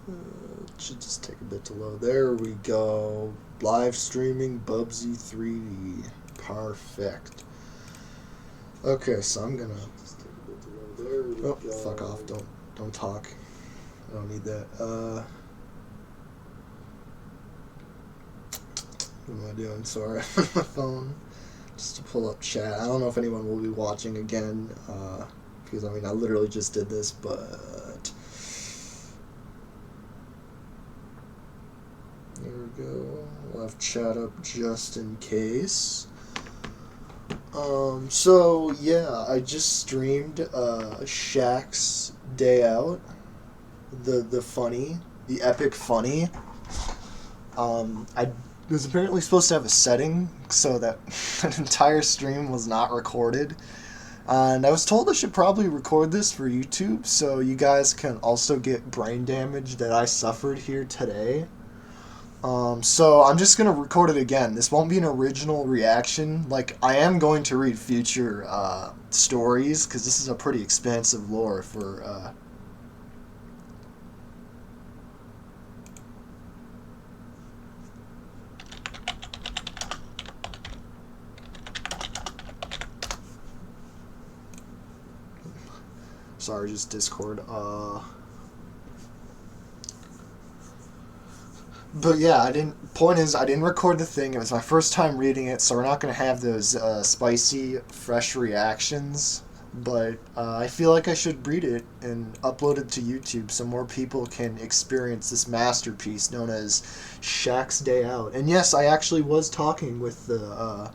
It should just take a bit to load. There we go. Live streaming Bubsy 3D. Perfect. Okay, so I'm gonna. Oh, fuck off! Don't talk. I don't need that. What am I doing? Sorry, I'm on my phone. Just to pull up chat. I don't know if anyone will be watching again, because I mean I literally just did this, but there we go. We'll have chat up just in case. So yeah, I just streamed Shaq's Day Out, the epic funny. I was apparently supposed to have a setting so that an entire stream was not recorded. And I was told I should probably record this for YouTube so you guys can also get brain damage that I suffered here today. So I'm just going to record it again. This won't be an original reaction. Like, I am going to read future stories because this is a pretty expansive lore for... Sorry, just Discord. But yeah, point is, I didn't record the thing. It was my first time reading it, so we're not going to have those spicy, fresh reactions. But I feel like I should read it and upload it to YouTube so more people can experience this masterpiece known as Shaq's Day Out. And yes, I actually was talking with the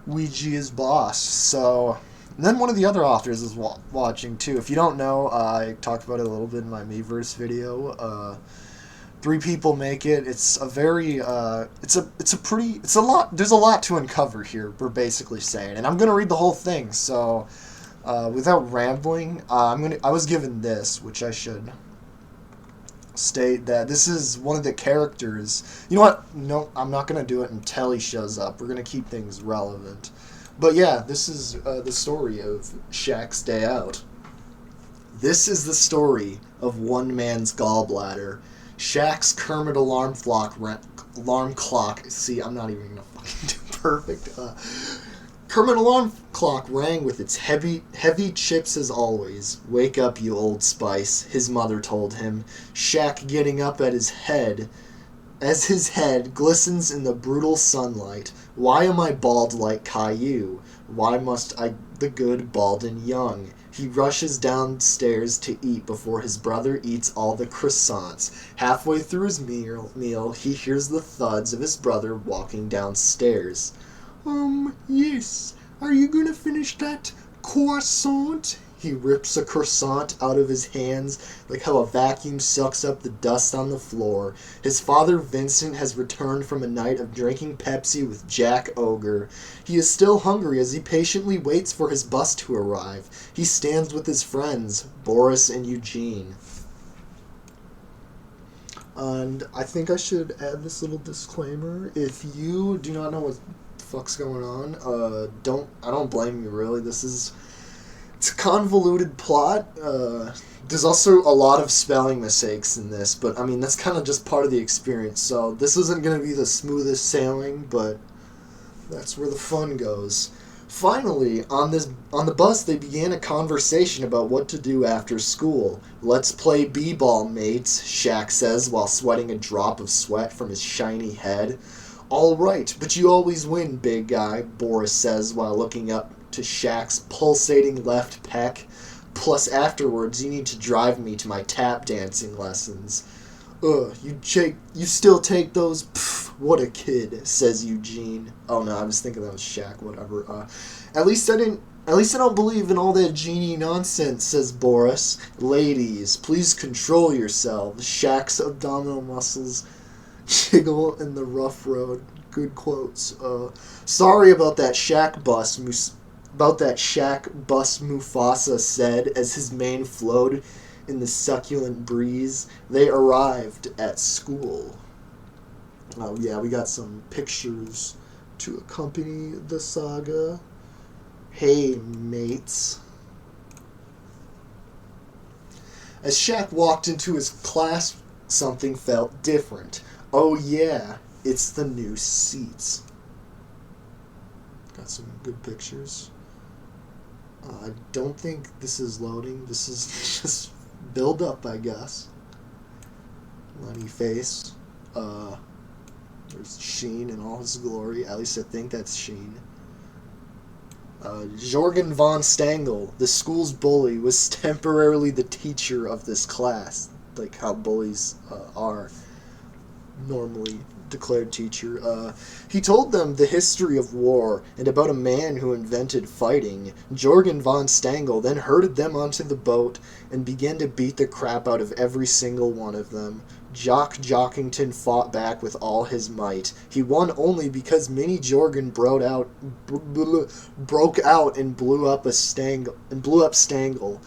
Ouija's boss, so... And then one of the other authors is watching too. If you don't know, I talked about it a little bit in my Miiverse video. 3 people make it. It's a very, it's a lot. There's a lot to uncover here. We're basically saying, and I'm gonna read the whole thing. So, without rambling, I was given this, which I should state that this is one of the characters. You know what? No, I'm not gonna do it until he shows up. We're gonna keep things relevant. But yeah, this is the story of Shaq's Day Out. This is the story of one man's gallbladder. Shaq's Kermit alarm clock. See, I'm not even gonna fucking do perfect. Kermit alarm clock rang with its heavy chips as always. Wake up, you old spice, his mother told him. Shaq getting up at his head. As his head glistens in the brutal sunlight, why am I bald like Caillou? Why must I the good bald and young? He rushes downstairs to eat before his brother eats all the croissants. Halfway through his meal, he hears the thuds of his brother walking downstairs. Yes. Are you gonna finish that croissant? He rips a croissant out of his hands like how a vacuum sucks up the dust on the floor. His father, Vincent, has returned from a night of drinking Pepsi with Jack Ogre. He is still hungry as he patiently waits for his bus to arrive. He stands with his friends, Boris and Eugene. And I think I should add this little disclaimer. If you do not know what the fuck's going on, I don't blame you really. It's a convoluted plot. There's also a lot of spelling mistakes in this, but I mean that's kind of just part of the experience. So this isn't going to be the smoothest sailing, but that's where the fun goes. Finally, on the bus, they began a conversation about what to do after school. Let's play b-ball, mates, Shaq says while sweating a drop of sweat from his shiny head. All right, but you always win, big guy, Boris says while looking up to Shaq's pulsating left pec. Plus, afterwards, you need to drive me to my tap dancing lessons. You still take those? Pfft, what a kid, says Eugene. Oh no, I was thinking that was Shaq, whatever. At least I don't believe in all that genie nonsense, says Boris. Ladies, please control yourselves. Shaq's abdominal muscles jiggle in the rough road. Good quotes. Sorry about that Shaq bus, Mufasa said as his mane flowed in the succulent breeze. They arrived at school. Oh yeah, we got some pictures to accompany the saga. Hey, mates. As Shaq walked into his class something felt different. Oh yeah, it's the new seats. Got some good pictures. I don't think this is loading. This is just build up, I guess. Lenny face. There's Sheen in all his glory. At least I think that's Sheen. Jorgen von Stangl, the school's bully, was temporarily the teacher of this class. Like how bullies are normally declared teacher. He told them the history of war and about a man who invented fighting. Jorgen von Stangl then herded them onto the boat and began to beat the crap out of every single one of them. Jock Jockington fought back with all his might. He won only because Mini Jorgen broke out and blew up Stangl.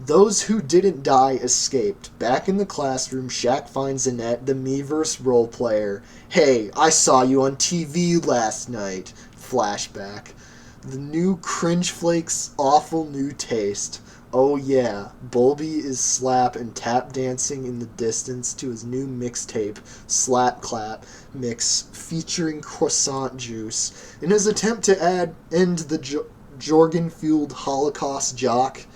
Those who didn't die escaped. Back in the classroom, Shaq finds Annette, the Miiverse role player. Hey, I saw you on TV last night. Flashback. The new Cringe Flakes awful new taste. Oh yeah, Bulby is slap and tap dancing in the distance to his new mixtape, Slap Clap Mix, featuring croissant juice. In his attempt to end the Jorgen-fueled Holocaust jock,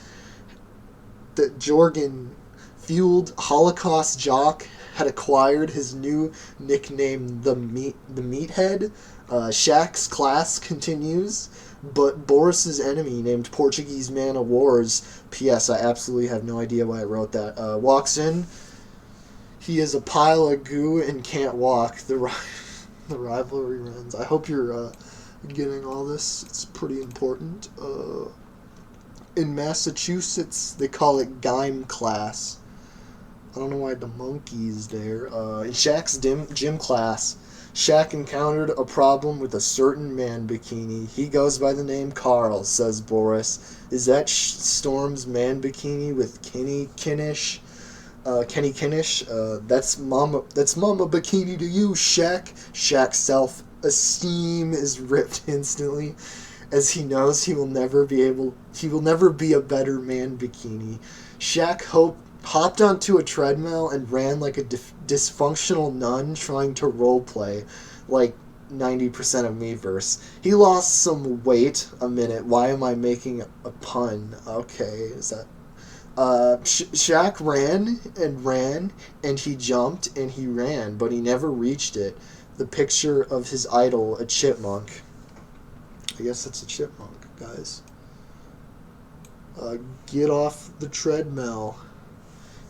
the Jorgen-fueled Holocaust jock had acquired his new nickname, the Meathead. Shaq's class continues, but Boris's enemy, named Portuguese Man of Wars, P.S. I absolutely have no idea why I wrote that, walks in. He is a pile of goo and can't walk. The rivalry runs. I hope you're getting all this. It's pretty important. In Massachusetts, they call it Gym class. I don't know why the monkey's there. In Shaq's gym class, Shaq encountered a problem with a certain man bikini. He goes by the name Carl, says Boris. Is that Storm's man bikini with Kenny Kinnish? Kenny Kinnish? That's Mama bikini to you, Shaq. Shaq's self-esteem is ripped instantly, as he knows he will never be a better man bikini. Shaq hopped onto a treadmill and ran like a dysfunctional nun trying to roleplay like 90% of Miiverse. He lost some weight. A minute, why am I making a pun? Okay, is that... Shaq ran, and he jumped, and he ran, but he never reached it. The picture of his idol, a chipmunk. I guess that's a chipmunk, guys. Get off the treadmill,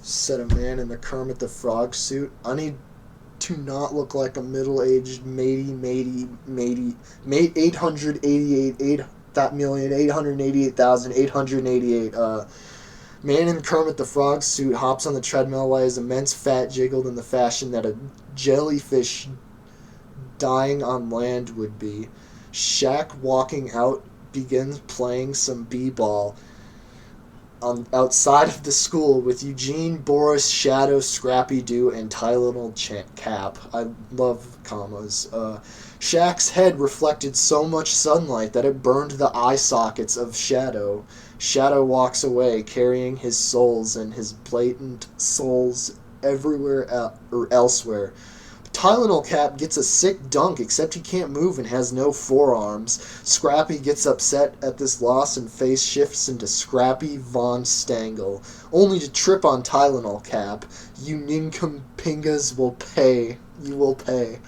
said a man in the Kermit the Frog suit. I need to not look like a middle-aged matey 888,888. Man in Kermit the Frog suit hops on the treadmill while his immense fat jiggled in the fashion that a jellyfish dying on land would be. Shaq, walking out, begins playing some b-ball outside of the school with Eugene, Boris, Shadow, Scrappy Doo, and Tylenol Cap. I love commas. Shaq's head reflected so much sunlight that it burned the eye sockets of Shadow. Shadow walks away, carrying his souls and his blatant souls everywhere or elsewhere. Tylenol Cap gets a sick dunk, except he can't move and has no forearms. Scrappy gets upset at this loss and face shifts into Scrappy Von Stangl, only to trip on Tylenol Cap. You nincompingas will pay. You will pay.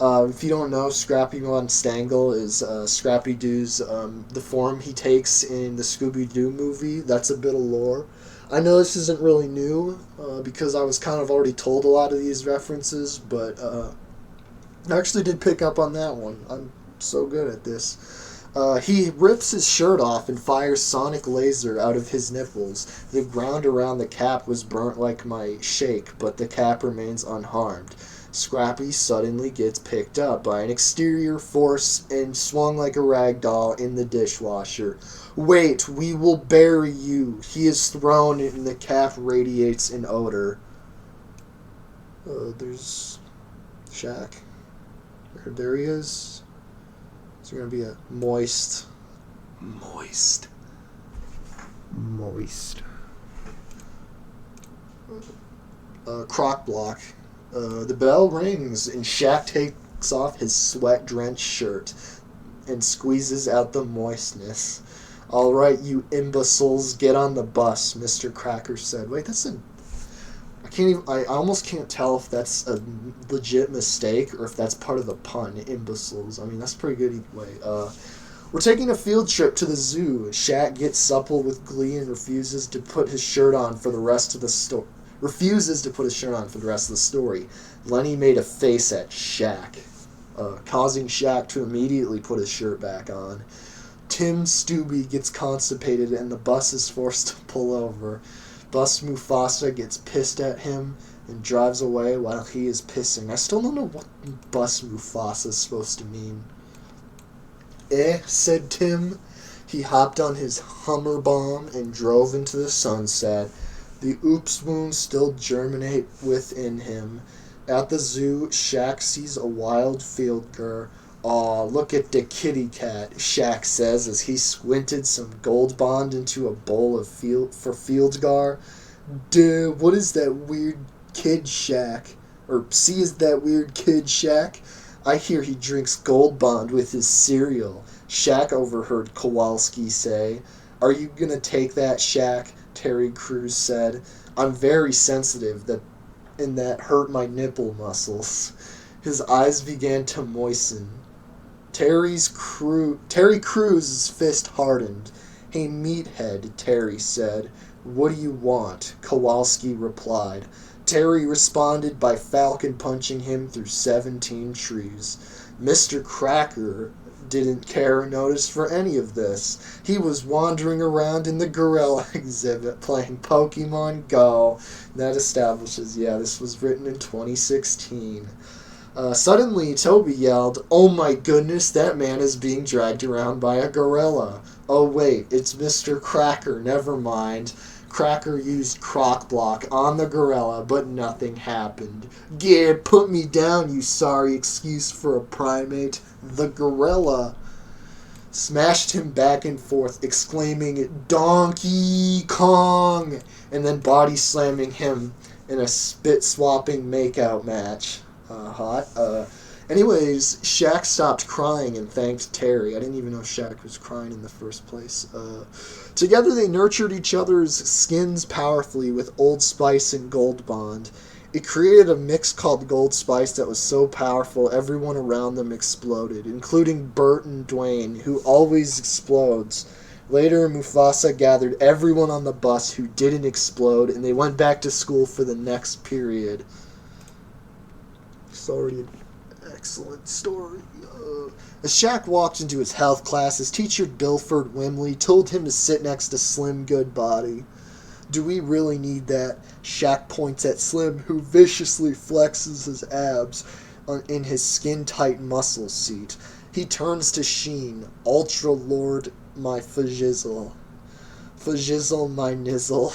If you don't know, Scrappy Von Stangl is Scrappy Doo's, the form he takes in the Scooby-Doo movie. That's a bit of lore. I know this isn't really new, because I was kind of already told a lot of these references, but I actually did pick up on that one. I'm so good at this. He rips his shirt off and fires sonic laser out of his nipples. The ground around the cap was burnt like my shake, but the cap remains unharmed. Scrappy suddenly gets picked up by an exterior force and swung like a rag doll in the dishwasher. Wait, we will bury you. He is thrown and the cap radiates an odor. There's Shaq. There he is. It's going to be a moist. Croc block. The bell rings and Shaq takes off his sweat-drenched shirt and squeezes out the moistness. All right, you imbeciles, get on the bus, Mr. Cracker said. Wait, that's a... I can't even... I almost can't tell if that's a legit mistake or if that's part of the pun, imbeciles. I mean, that's pretty good either way. We're taking a field trip to the zoo. Shaq gets supple with glee and refuses to put his shirt on for the rest of the story. Lenny made a face at Shaq, causing Shaq to immediately put his shirt back on. Tim Stubby gets constipated and the bus is forced to pull over. Bus Mufasa gets pissed at him and drives away while he is pissing. I still don't know what Bus Mufasa is supposed to mean. Said Tim. He hopped on his Hummer bomb and drove into the sunset. The oops wounds still germinate within him. At the zoo, Shaq sees a wild field girl. Aw, look at the kitty cat, Shaq says as he squinted some Gold Bond into a bowl of Fieldgar. Duh, what is that weird kid, Shaq? Or is that weird kid, Shaq? I hear he drinks Gold Bond with his cereal, Shaq overheard Kowalski say. Are you gonna take that, Shaq? Terry Crews said. I'm very sensitive, and that hurt my nipple muscles. His eyes began to moisten. Terry Crews's fist hardened. Hey, meathead, Terry said. What do you want? Kowalski replied. Terry responded by falcon punching him through 17 trees. Mr. Cracker didn't care or notice for any of this. He was wandering around in the gorilla exhibit playing Pokemon Go. That establishes, this was written in 2016. Suddenly, Toby yelled, "Oh my goodness, that man is being dragged around by a gorilla. Oh wait, it's Mr. Cracker, never mind." Cracker used Croc Block on the gorilla, but nothing happened. "Yeah, put me down, you sorry excuse for a primate." The gorilla smashed him back and forth, exclaiming, "Donkey Kong!" and then body slamming him in a spit-swapping makeout match. Hot. Anyways, Shaq stopped crying and thanked Terry. I didn't even know Shaq was crying in the first place. Together they nurtured each other's skins powerfully with Old Spice and Gold Bond. It created a mix called Gold Spice that was so powerful everyone around them exploded, including Bert and Dwayne, who always explodes. Later, Mufasa gathered everyone on the bus who didn't explode, and they went back to school for the next period. It's already an excellent story. As Shaq walked into his health class, his teacher, Bilford Wimley, told him to sit next to Slim Goodbody. Do we really need that? Shaq points at Slim, who viciously flexes his abs in his skin-tight muscle seat. He turns to Sheen. Ultra Lord my fajizzle. Fajizzle my nizzle.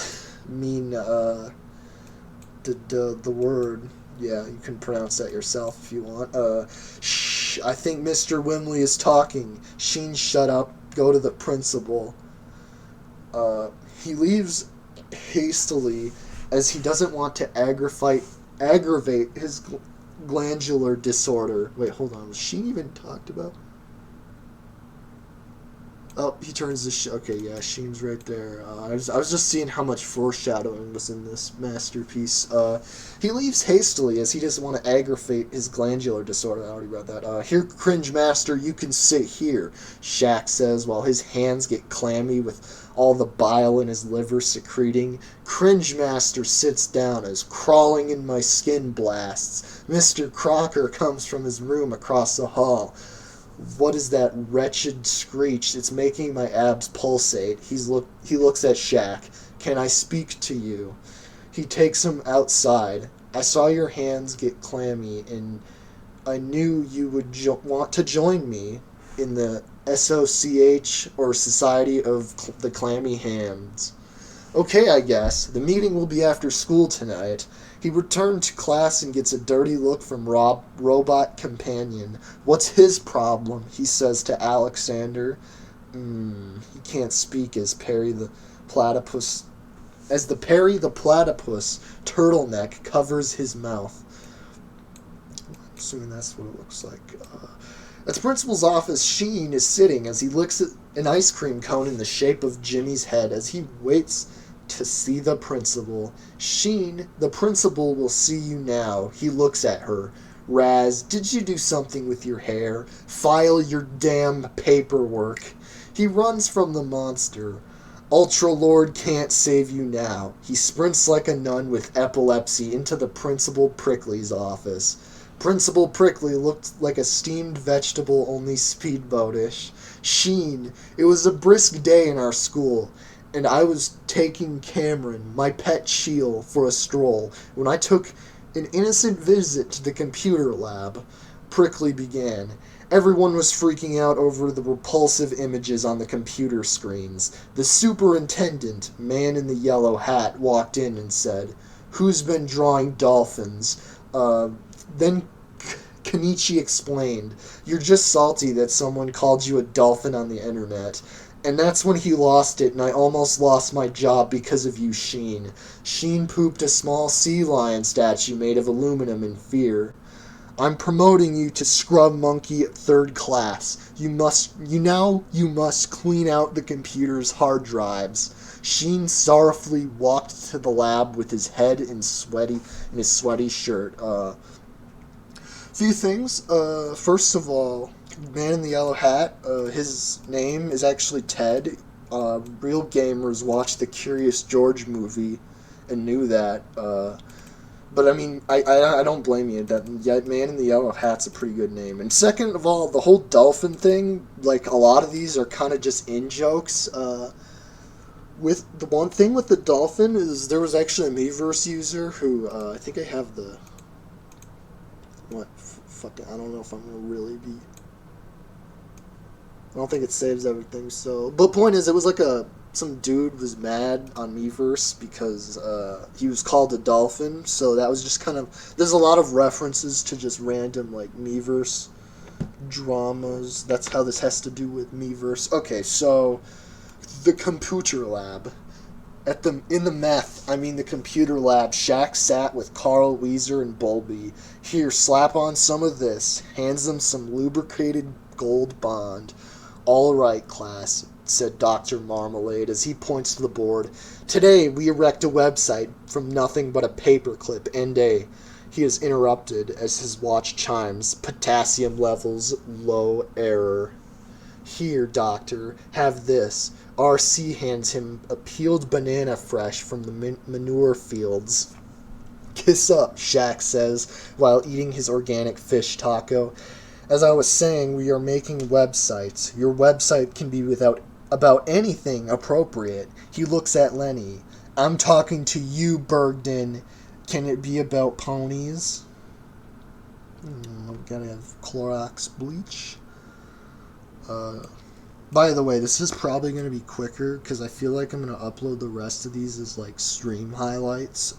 The word. Yeah, you can pronounce that yourself if you want. Shh, I think Mr. Wimley is talking. Sheen, shut up. Go to the principal. He leaves hastily as he doesn't want to aggravate his glandular disorder. Wait, hold on. Was Sheen even talked about? Oh, he turns the okay, yeah, Sheen's right there. I was just seeing how much foreshadowing was in this masterpiece. He leaves hastily as he doesn't want to aggravate his glandular disorder. I already read that. Here, Cringe Master, you can sit here, Shaq says while his hands get clammy with all the bile in his liver secreting. Cringe Master sits down as crawling in my skin blasts. Mr. Crocker comes from his room across the hall. What is that wretched screech? It's making my abs pulsate. He looks at Shaq. Can I speak to you? He takes him outside. I saw your hands get clammy, and I knew you would want to join me in the SOCH, or Society of the Clammy Hands. Okay, I guess. The meeting will be after school tonight. He returned to class and gets a dirty look from Robot Companion. What's his problem? He says to Alexander. He can't speak as Perry the Platypus as the Perry the Platypus turtleneck covers his mouth. I'm assuming that's what it looks like. At the principal's office, Sheen is sitting as he looks at an ice cream cone in the shape of Jimmy's head as he waits to see the principal. Sheen, the principal will see you now. He looks at her. Raz, did you do something with your hair? File your damn paperwork. He runs from the monster. Ultra Lord can't save you now. He sprints like a nun with epilepsy into the Principal Prickly's office. Principal Prickly looked like a steamed vegetable, only speedboatish. Sheen, it was a brisk day in our school, and I was taking Cameron, my pet Shield, for a stroll when I took an innocent visit to the computer lab. Prickly began. Everyone was freaking out over the repulsive images on the computer screens. The superintendent, man in the yellow hat, walked in and said, "Who's been drawing dolphins?" Then Kenichi explained, "You're just salty that someone called you a dolphin on the internet." And that's when he lost it, and I almost lost my job because of you, Sheen. Sheen pooped a small sea lion statue made of aluminum in fear. I'm promoting you to scrub monkey 3rd class. You must clean out the computer's hard drives. Sheen sorrowfully walked to the lab with his head in his sweaty shirt. Few things. First of all, man in the yellow hat, his name is actually Ted. Real gamers watched the Curious George movie and knew that. But I mean, I don't blame you. That man in the yellow hat's a pretty good name. And second of all, the whole dolphin thing, like a lot of these are kind of just in jokes. With the one thing with the dolphin is there was actually a Miiverse user who I think I have the I don't know if I'm gonna really be. I don't think it saves everything. So, but point is, it was like some dude was mad on Miiverse because he was called a dolphin. So that was just kind of. There's a lot of references to just random like Miiverse dramas. That's how this has to do with Miiverse. Okay, so the computer lab. In the computer lab, Shaq sat with Carl, Weezer, and Bulby. Here, slap on some of this. Hands them some lubricated gold bond. All right, class, said Dr. Marmalade as he points to the board. Today, we erect a website from nothing but a paperclip and a... He is interrupted as his watch chimes. Potassium levels, low error. Here, doctor, have this. R.C. hands him a peeled banana fresh from the manure fields. Kiss up, Shaq says, while eating his organic fish taco. As I was saying, we are making websites. Your website can be about anything appropriate. He looks at Lenny. I'm talking to you, Bergden. Can it be about ponies? We gotta have Clorox bleach. By the way, this is probably going to be quicker because I feel like I'm going to upload the rest of these as like stream highlights.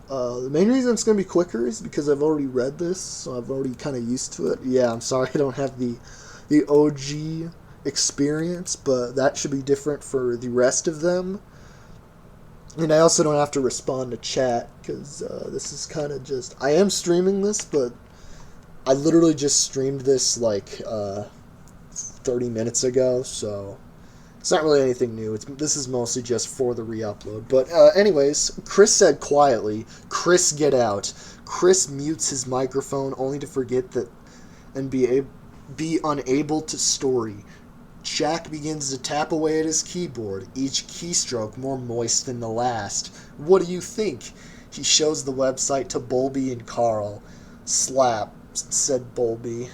The main reason it's going to be quicker is because I've already read this, so I've already kind of used to it. Yeah, I'm sorry I don't have the OG experience, but that should be different for the rest of them. And I also don't have to respond to chat because this is kind of just... I am streaming this, but I literally just streamed this like... 30 minutes ago, so it's not really anything new. This is mostly just for the re-upload. But anyways, Chris said quietly, "Chris, get out." Chris mutes his microphone only to forget that and be unable to story. Shaq begins to tap away at his keyboard, each keystroke more moist than the last. What do you think? He shows the website to Bulby and Carl. Slap, said Bulby.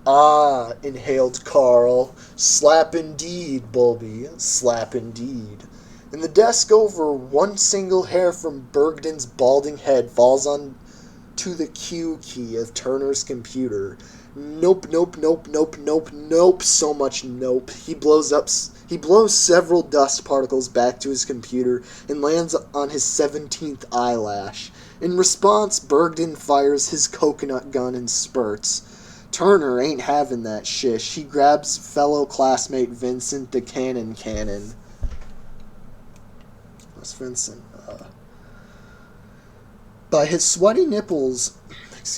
Ah, inhaled Carl. Slap indeed, Bulby. Slap indeed. In the desk over, one single hair from Bergden's balding head falls on to the Q key of Turner's computer. Nope, nope, nope, nope, nope, nope, so much nope. He blows several dust particles back to his computer and lands on his 17th eyelash. In response, Bergden fires his coconut gun in spurts. Turner ain't having that shish. He grabs fellow classmate Vincent the Cannon. Thomas Vincent. By his sweaty nipples,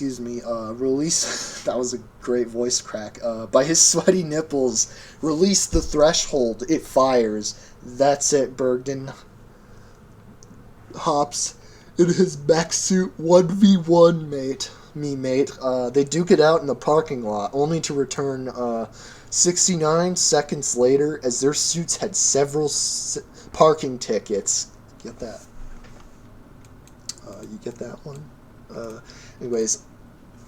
release. That was a great voice crack. By his sweaty nipples, release the threshold. It fires. That's it, Bergden. Hops in his mech suit 1v1, mate. They duke it out in the parking lot, only to return 69 seconds later as their suits had several parking tickets. Get that? You get that one? Anyways,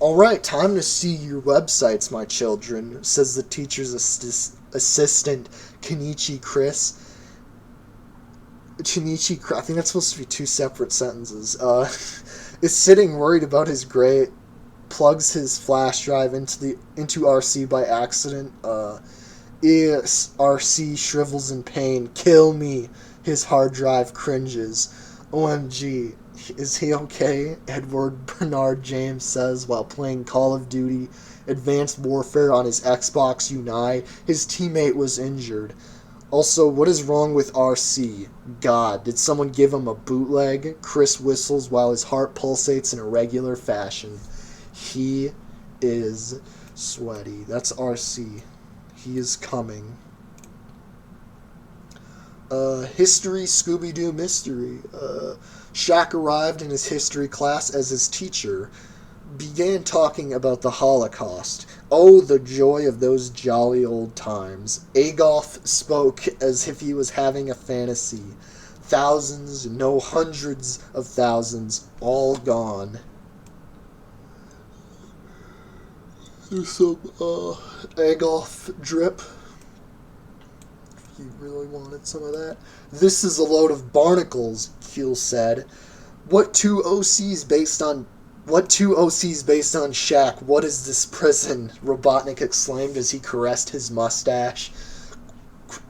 alright, time to see your websites, my children, says the teacher's assistant, Kenichi Chris. I think that's supposed to be two separate sentences. Is sitting worried about his grade, plugs his flash drive into RC by accident. RC shrivels in pain. Kill me. His hard drive cringes. OMG. Is he okay? Edward Bernard James says while playing Call of Duty Advanced Warfare on his Xbox Uni. His teammate was injured. Also, what is wrong with RC? God, did someone give him a bootleg? Chris whistles while his heart pulsates in irregular fashion. He is sweaty. That's RC. He is coming. History, Scooby-Doo mystery. Shaq arrived in his history class as his teacher began talking about the Holocaust. Oh, the joy of those jolly old times. Agolf spoke as if he was having a fantasy. Thousands, no hundreds of thousands, all gone. There's some Agolf drip. If you really wanted some of that. This is a load of barnacles, Keel said. What two OCs based on Shaq? What is this prison? Robotnik exclaimed as he caressed his mustache.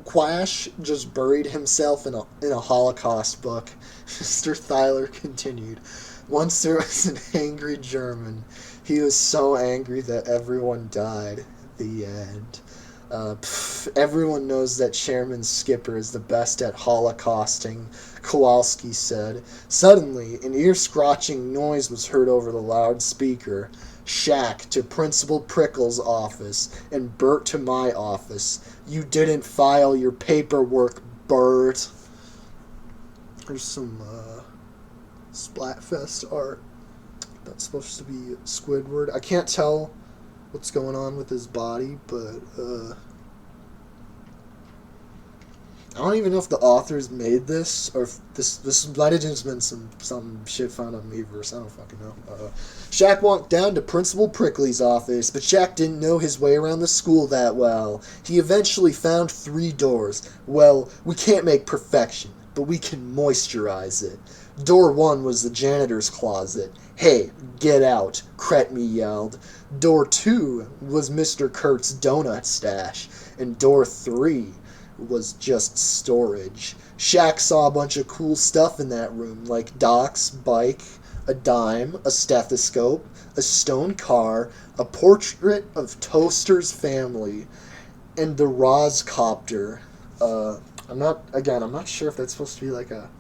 Quash just buried himself in a Holocaust book. Mr. Thyler continued. Once there was an angry German. He was so angry that everyone died. The end. Everyone knows that Chairman Skipper is the best at holocausting, Kowalski said. Suddenly, an ear-scratching noise was heard over the loudspeaker. Shaq to Principal Prickle's office, and Bert to my office. You didn't file your paperwork, Bert. There's some Splatfest art. That's supposed to be Squidward. I can't tell what's going on with his body, but I don't even know if the authors made this, or if this might have just been some shit found on Weverse. I don't fucking know. Shaq walked down to Principal Prickly's office, but Shaq didn't know his way around the school that well. He eventually found 3 doors. Well, we can't make perfection, but we can moisturize it. Door 1 was the janitor's closet. Hey, get out, Kretme yelled. Door 2 was Mr. Kurt's donut stash, and door 3 was just storage. Shaq saw a bunch of cool stuff in that room, like Doc's bike, a dime, a stethoscope, a stone car, a portrait of Toaster's family, and the Roscopter. I'm not sure if that's supposed to be like a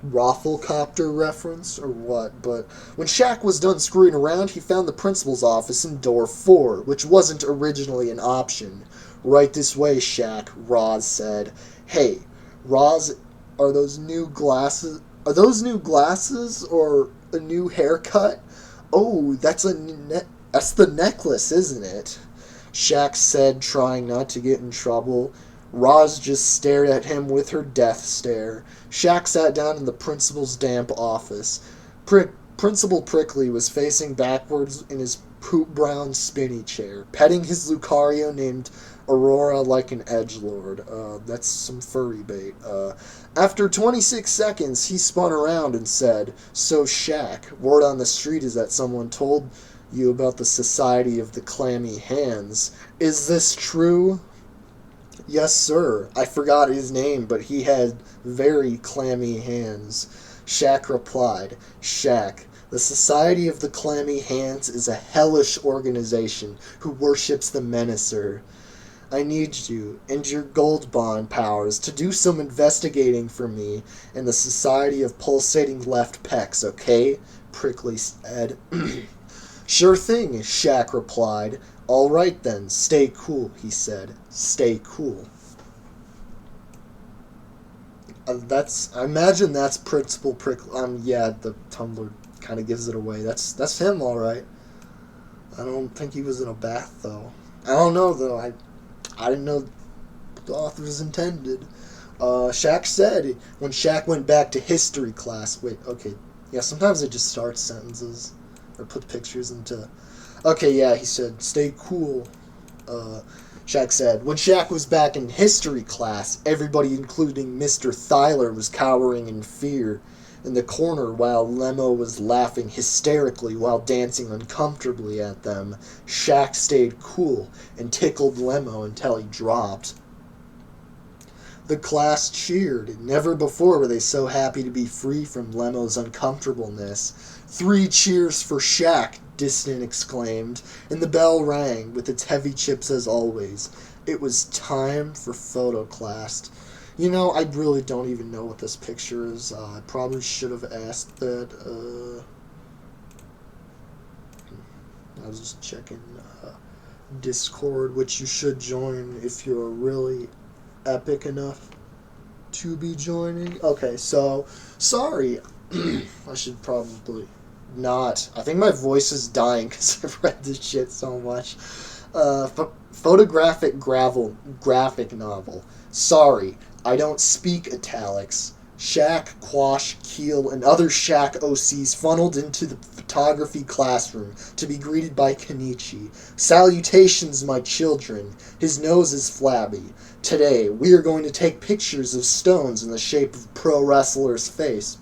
Rafflecopter reference or what, but when Shaq was done screwing around, he found the principal's office in door 4, which wasn't originally an option. Right this way, Shaq, Roz said. Hey, Roz, are those new glasses or a new haircut? Oh, that's the necklace, isn't it? Shaq said, trying not to get in trouble. Roz just stared at him with her death stare. Shaq sat down in the principal's damp office. Principal Prickly was facing backwards in his poop-brown spinny chair, petting his Lucario named Aurora like an edgelord. That's some furry bait. After 26 seconds, he spun around and said, So, Shaq, word on the street is that someone told you about the Society of the Clammy Hands. Is this true? Yes, sir. I forgot his name, but he had very clammy hands. Shaq replied, Shaq, the Society of the Clammy Hands is a hellish organization who worships the Menacer. I need you and your gold bond powers to do some investigating for me in the Society of Pulsating Left Pecs, okay? Prickly said. Sure thing, Shaq replied. All right then, stay cool, he said. Stay cool. I imagine that's Principal Prickly. Yeah, the Tumblr kind of gives it away. That's him, all right. I don't think he was in a bath though. I don't know though. I didn't know the authors intended. Shaq said when Shaq went back to history class. Wait, okay, yeah. Sometimes it just starts sentences or put pictures into. Okay, yeah. He said, "Stay cool." Shaq said when Shaq was back in history class, everybody, including Mr. Thyler, was cowering in fear in the corner while Lemo was laughing hysterically while dancing uncomfortably at them. Shaq stayed cool and tickled Lemo until he dropped. The class cheered. Never before were they so happy to be free from Lemo's uncomfortableness. 3 cheers for Shaq, Distant exclaimed, and the bell rang with its heavy chips as always. It was time for photo class. You know, I really don't even know what this picture is. I probably should have asked that. I was just checking Discord, which you should join if you're really epic enough to be joining. Okay, so, sorry. I should probably not. I think my voice is dying because I've read this shit so much. Photographic graphic novel. Sorry, I don't speak italics. Shaq, Quash, Keel, and other Shaq OCs funneled into the photography classroom to be greeted by Kenichi. Salutations, my children. His nose is flabby. Today, we are going to take pictures of stones in the shape of pro wrestler's face.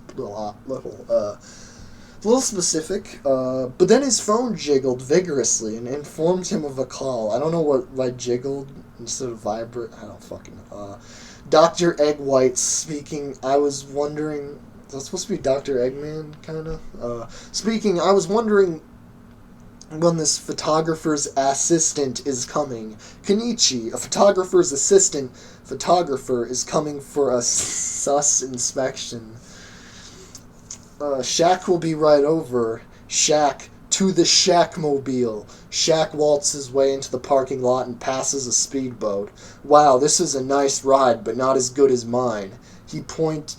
Little specific, but then his phone jiggled vigorously and informed him of a call. I don't know why jiggled instead of vibrate. I don't fucking know. Dr. Egg White speaking. I was wondering. That's supposed to be Dr. Eggman, kind of? Speaking, I was wondering when this photographer's assistant is coming. Kenichi, a photographer's assistant photographer, is coming for a sus inspection. Shaq will be right over. Shaq, to the Shaq-mobile. Shaq waltzes his way into the parking lot and passes a speedboat. Wow, this is a nice ride, but not as good as mine. He point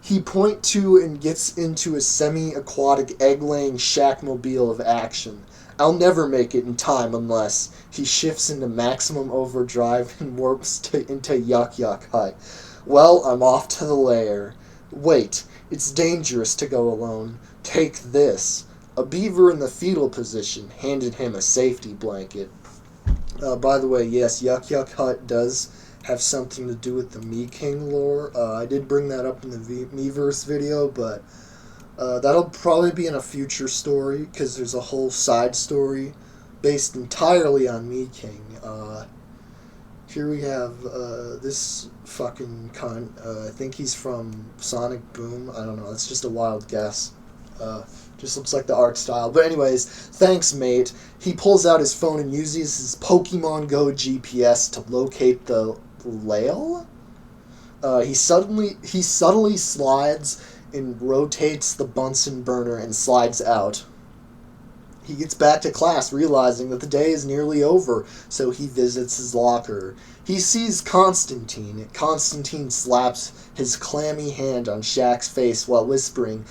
to and gets into a semi-aquatic egg-laying Shaq-mobile of action. I'll never make it in time unless he shifts into maximum overdrive and warps into Yuck Yuck Hut. Well, I'm off to the lair. Wait, it's dangerous to go alone. Take this. A beaver in the fetal position handed him a safety blanket. By the way, yes, Yuck Yuck Hut does have something to do with the Me King lore. I did bring that up in the Meverse video, but that'll probably be in a future story, because there's a whole side story based entirely on Me King. Here we have this fucking cunt. I think he's from Sonic Boom. I don't know. It's just a wild guess. Just looks like the art style. But anyways, thanks, mate. He pulls out his phone and uses his Pokemon Go GPS to locate the Lail. He subtly slides and rotates the Bunsen burner and slides out. He gets back to class, realizing that the day is nearly over, so he visits his locker. He sees Constantine. Constantine slaps his clammy hand on Shaq's face while whispering,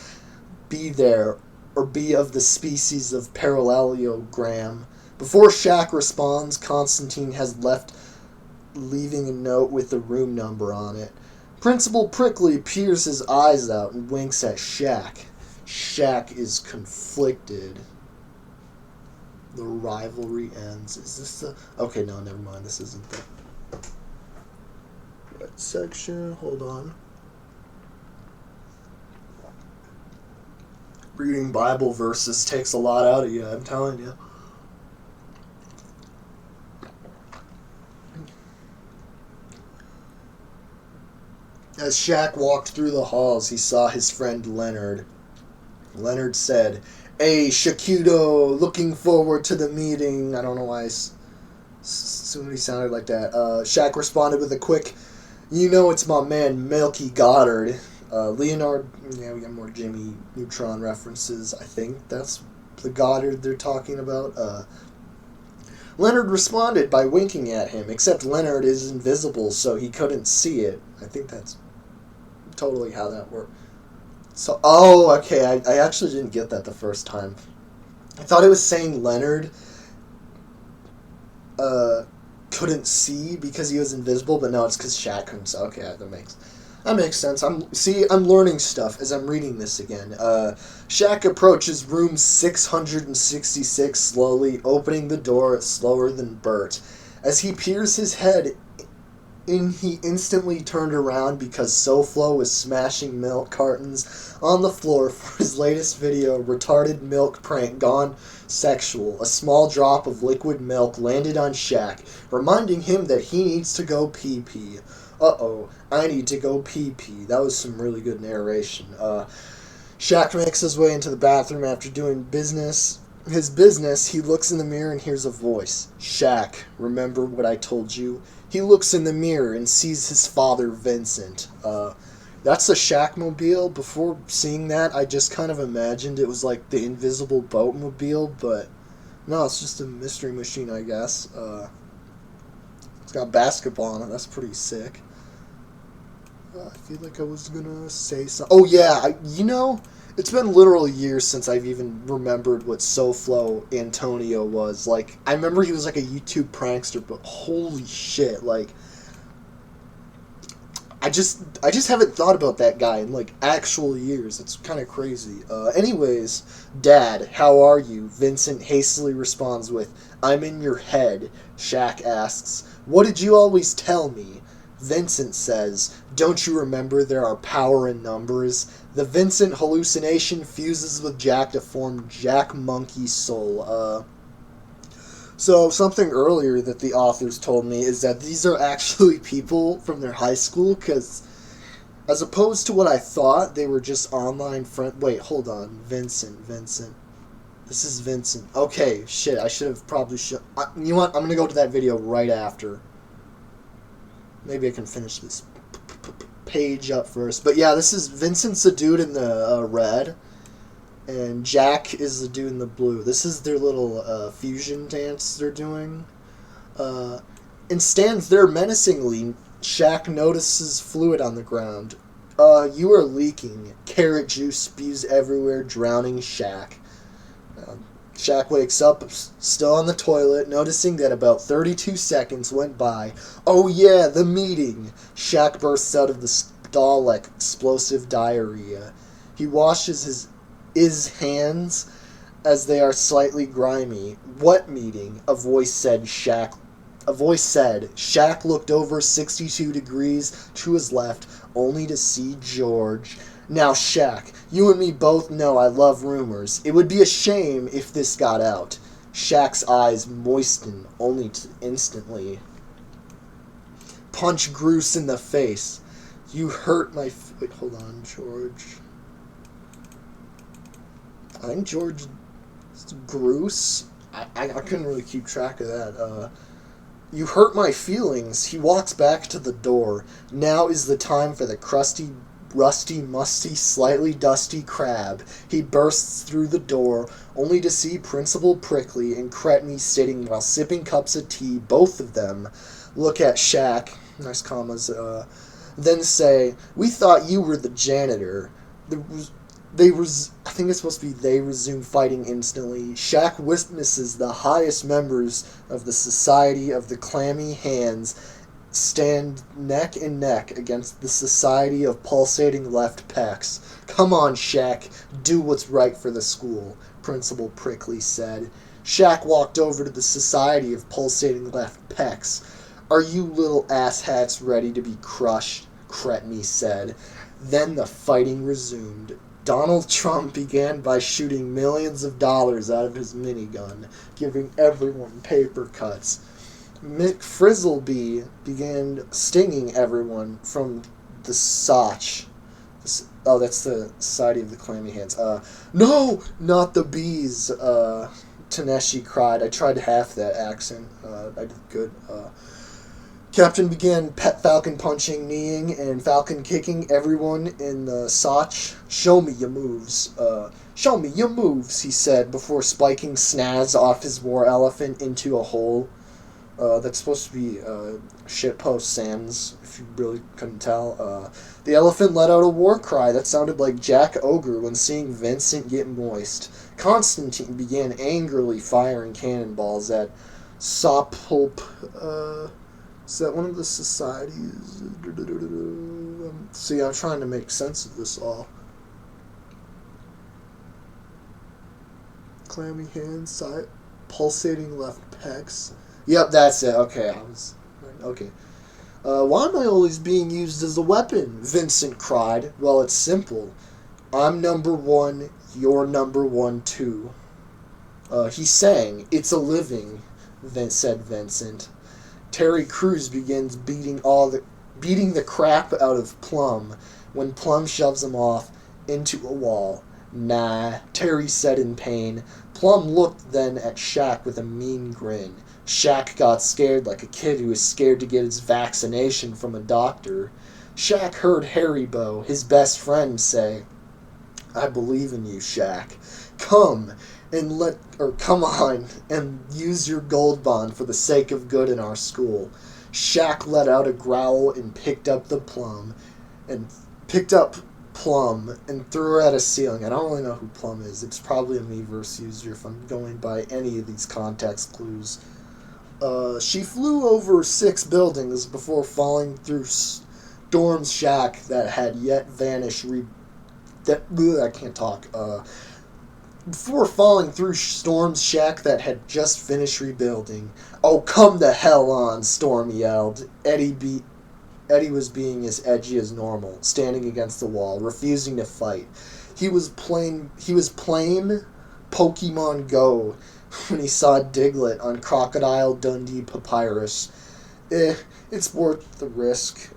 "Be there, or be of the species of parallelogram." Before Shaq responds, Constantine has left, leaving a note with the room number on it. Principal Prickly peers his eyes out and winks at Shaq. Shaq is conflicted. The rivalry ends. Is this the... Okay, no, never mind. This isn't the right section. Hold on. Reading Bible verses takes a lot out of you, I'm telling you. As Shaq walked through the halls, he saw his friend Leonard. Leonard said, "Hey, Shaquito, looking forward to the meeting." I don't know why I Somebody sounded like that. Shaq responded with a quick, "You know it's my man Melky Goddard." Leonard, yeah, we got more Jimmy Neutron references. I think that's the Goddard they're talking about. Leonard responded by winking at him, except Leonard is invisible, so he couldn't see it. I think that's totally how that worked. So, oh, okay, I actually didn't get that the first time. I thought it was saying Leonard couldn't see because he was invisible, but no, it's because Shaq couldn't see. Okay, that makes sense. I'm learning stuff as I'm reading this again. Shaq approaches room 666 slowly, opening the door slower than Bert. As he peers his head in, he instantly turned around because SoFlo was smashing milk cartons on the floor for his latest video, Retarded Milk Prank Gone Sexual. A small drop of liquid milk landed on Shaq, reminding him that he needs to go pee-pee. Uh-oh, I need to go pee-pee. That was some really good narration. Shaq makes his way into the bathroom after doing his business. He looks in the mirror and hears a voice. "Shaq, remember what I told you?" He looks in the mirror and sees his father, Vincent. That's the Shaq-mobile. Before seeing that, I just kind of imagined it was like the invisible boat-mobile, but no, it's just a mystery machine, I guess. It's got basketball on it. That's pretty sick. I feel like I was gonna say something. Oh yeah, it's been literal years since I've even remembered what SoFlo Antonio was. Like, I remember he was like a YouTube prankster, but holy shit, like, I just haven't thought about that guy in like actual years. It's kind of crazy. Anyways, "Dad, how are you?" Vincent hastily responds with, "I'm in your head." Shaq asks, "What did you always tell me?" Vincent says, "Don't you remember there are power in numbers?" The Vincent hallucination fuses with Jack to form Jack Monkey Soul. So something earlier that the authors told me is that these are actually people from their high school, because as opposed to what I thought, they were just online friend. Wait, hold on. Vincent. This is Vincent. Okay, shit, I should have probably... you know what? I'm going to go to that video right after. Maybe I can finish this page up first. But yeah, this is Vincent's the dude in the red, and Jack is the dude in the blue. This is their little fusion dance they're doing. And stands there menacingly. Shaq notices fluid on the ground. You are leaking. Carrot juice spews everywhere, drowning Shaq. Shaq wakes up, still on the toilet, noticing that about 32 seconds went by. Oh yeah, the meeting! Shaq bursts out of the stall like explosive diarrhea. He washes his hands as they are slightly grimy. What meeting? A voice said. Shaq looked over 62 degrees to his left, only to see George. Now, Shaq, you and me both know I love rumors. It would be a shame if this got out. Shaq's eyes moisten, only to instantly punch Bruce in the face. You hurt my... Wait, hold on, George. I think George... Bruce? I couldn't really keep track of that. You hurt my feelings. He walks back to the door. Now is the time for the crusty, rusty, musty, slightly dusty crab. He bursts through the door, only to see Principal Prickly and Cretney sitting while sipping cups of tea, both of them. Look at Shaq, nice commas, then say, "We thought you were the janitor." I think it's supposed to be they resume fighting instantly. Shaq witnesses the highest members of the Society of the Clammy Hands stand neck and neck against the Society of Pulsating Left Pecs. "Come on, Shaq, do what's right for the school," Principal Prickly said. Shaq walked over to the Society of Pulsating Left Pecs. "Are you little asshats ready to be crushed?" Cretney said. Then the fighting resumed. Donald Trump began by shooting millions of dollars out of his minigun, giving everyone paper cuts. Mick Frizzleby began stinging everyone from the Soch. Oh, that's the Society of the Clammy Hands. No, not the bees. Taneshi cried. I tried half that accent. I did good. Captain began pet falcon punching, kneeing, and falcon kicking everyone in the Soch. Show me your moves. Show me your moves, he said before spiking Snaz off his war elephant into a hole. That's supposed to be shitpost Sans, if you really couldn't tell. The elephant let out a war cry that sounded like Jack Ogre when seeing Vincent get moist. Constantine began angrily firing cannonballs at Sopulp. Is that one of the societies? See, I'm trying to make sense of this all. Clammy hands, side, pulsating left pecs. Yep, that's it. Okay, okay. Why am I always being used as a weapon? Vincent cried. Well, it's simple. I'm number one, you're number one too. He sang, "It's a living," said Vincent. Terry Crews begins beating the crap out of Plum when Plum shoves him off into a wall. Nah, Terry said in pain. Plum looked then at Shaq with a mean grin. Shaq got scared like a kid who is scared to get his vaccination from a doctor. Shaq heard Haribo, his best friend, say, "I believe in you, Shaq. Come on and use your gold bond for the sake of good in our school." Shaq let out a growl and picked up Plum and threw her at a ceiling. I don't really know who Plum is. It's probably a Miiverse user if I'm going by any of these context clues. She flew over 6 buildings before falling through Storm's shack that had yet vanished. I can't talk. Before falling through Storm's shack that had just finished rebuilding. "Oh, come the hell on!" Storm yelled. Eddie was being as edgy as normal, standing against the wall, refusing to fight. He was playing Pokemon Go when he saw Diglett on Crocodile Dundee Papyrus. It's worth the risk.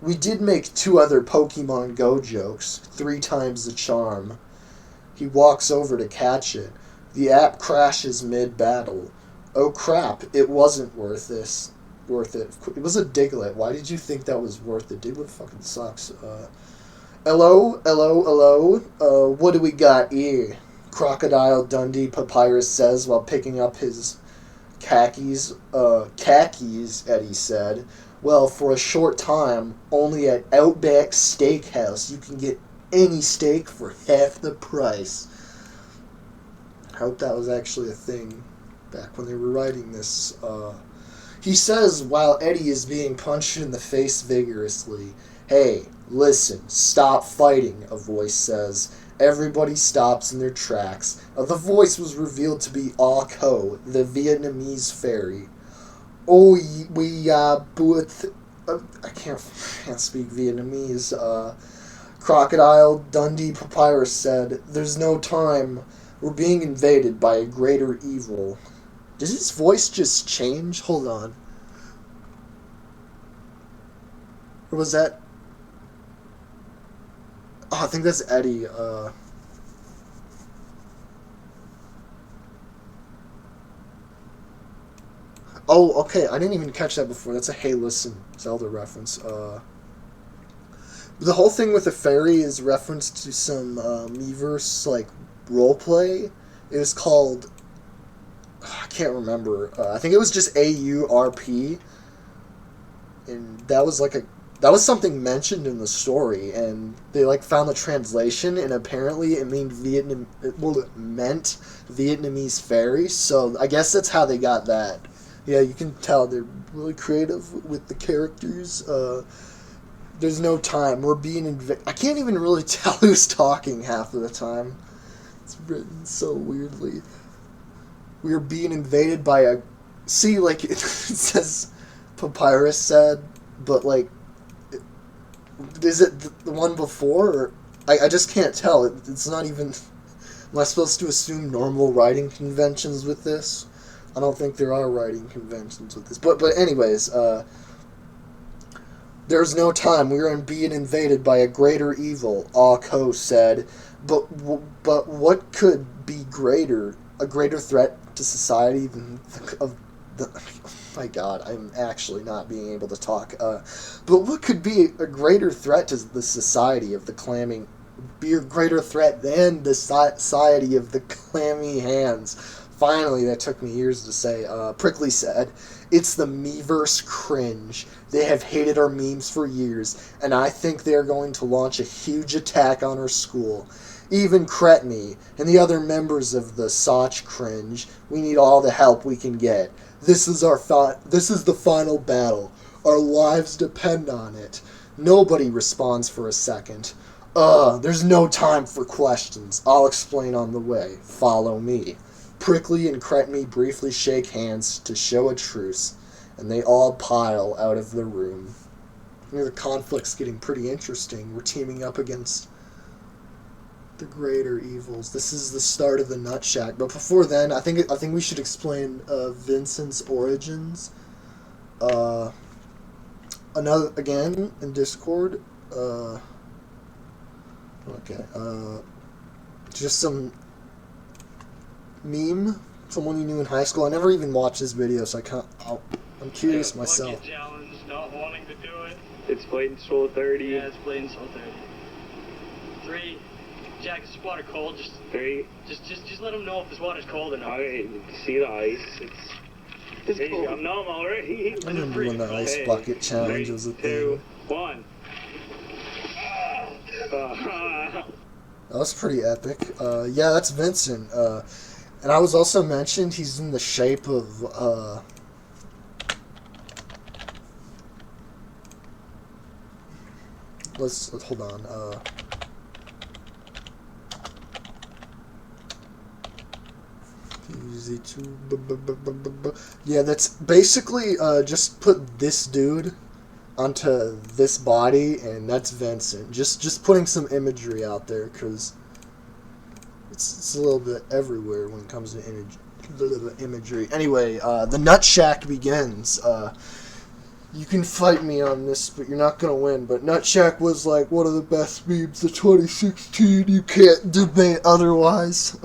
We did make 2 other Pokemon Go jokes, 3 times the charm. He walks over to catch it. The app crashes mid-battle. Oh crap, it wasn't worth it. It was a Diglett. Why did you think that was worth it? Diglett fucking sucks. Hello? What do we got here? Crocodile Dundee Papyrus says while picking up his khakis. Khakis, Eddie said. Well, for a short time, only at Outback Steakhouse, you can get any steak for half the price. I hope that was actually a thing back when they were writing this. He says while Eddie is being punched in the face vigorously. "Hey, listen, stop fighting," a voice says. Everybody stops in their tracks. The voice was revealed to be Ah Ko, the Vietnamese fairy. "Oh, we both..." I can't speak Vietnamese. Crocodile Dundee Papyrus said, "There's no time. We're being invaded by a greater evil." Did his voice just change? Hold on. Or was that... Oh, I think that's Eddie. Oh, okay. I didn't even catch that before. That's a Hey Listen Zelda reference. The whole thing with the fairy is reference to some Miiverse roleplay. It was called... I can't remember. I think it was just AURP. And that was something mentioned in the story, and they found the translation, and apparently it meant Vietnamese fairy. So I guess that's how they got that. Yeah, you can tell they're really creative with the characters. There's no time. We're being invaded. I can't even really tell who's talking half of the time. It's written so weirdly. We are being invaded by a... See, it says Papyrus said, but is it the one before? Or I just can't tell. It's not even... Am I supposed to assume normal writing conventions with this? I don't think there are writing conventions with this. But anyways, there's no time. We are being invaded by a greater evil, Ah Ko said. But what could be greater? a greater threat to society than oh my God, I'm actually not being able to talk. But what could be a greater threat to the society of the clamming? Be a greater threat than the society of the clammy hands. Finally, that took me years to say. Prickly said, "It's the Meverse cringe. They have hated our memes for years, and I think they are going to launch a huge attack on our school. Even Cretme and the other members of the Soch cringe. We need all the help we can get. This is the final battle. Our lives depend on it." Nobody responds for a second. There's no time for questions. I'll explain on the way. Follow me." Prickly and Cretme briefly shake hands to show a truce, and they all pile out of the room. The conflict's getting pretty interesting. We're teaming up against the greater evils. This is the start of the Nut Shack. But before then, I think we should explain Vincent's origins. Another again in Discord. Okay. Just some meme. Someone you knew in high school. I never even watched this video, so I'm curious myself. Challenge, not wanting to do it. It's played in Soul 30. Yeah, it's played in Soul 30. 3. Jack, is this water cold? Just 3. Just let him know if this water's cold or not. Alright, see the ice. It's cold. I'm numb already. I remember when the ice bucket challenge was a thing. 2, 1. That was pretty epic. Yeah, that's Vincent. And I was also mentioned he's in the shape of let's hold on. Easy to yeah, that's basically just put this dude onto this body, and that's Vincent. Just putting some imagery out there, because it's a little bit everywhere when it comes to imagery. Anyway, the Nut Shack begins. You can fight me on this, but you're not gonna win. But Nut Shack was like one of the best memes of 2016. You can't debate otherwise.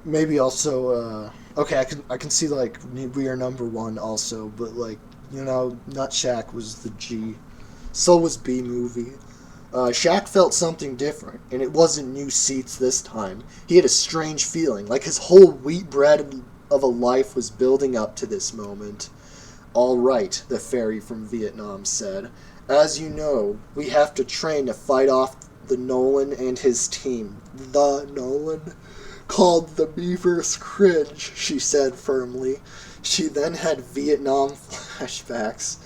Maybe also, okay, I can see like we are number one also, but like, you know, Nut Shack was the G. So was B Movie. Shaq felt something different, and it wasn't new seats this time. He had a strange feeling, like his whole wheat bread of a life was building up to this moment. "All right," the fairy from Vietnam said. "As you know, we have to train to fight off the Nolan and his team." The Nolan? Called the Meverse cringe, she said firmly. She then had Vietnam flashbacks.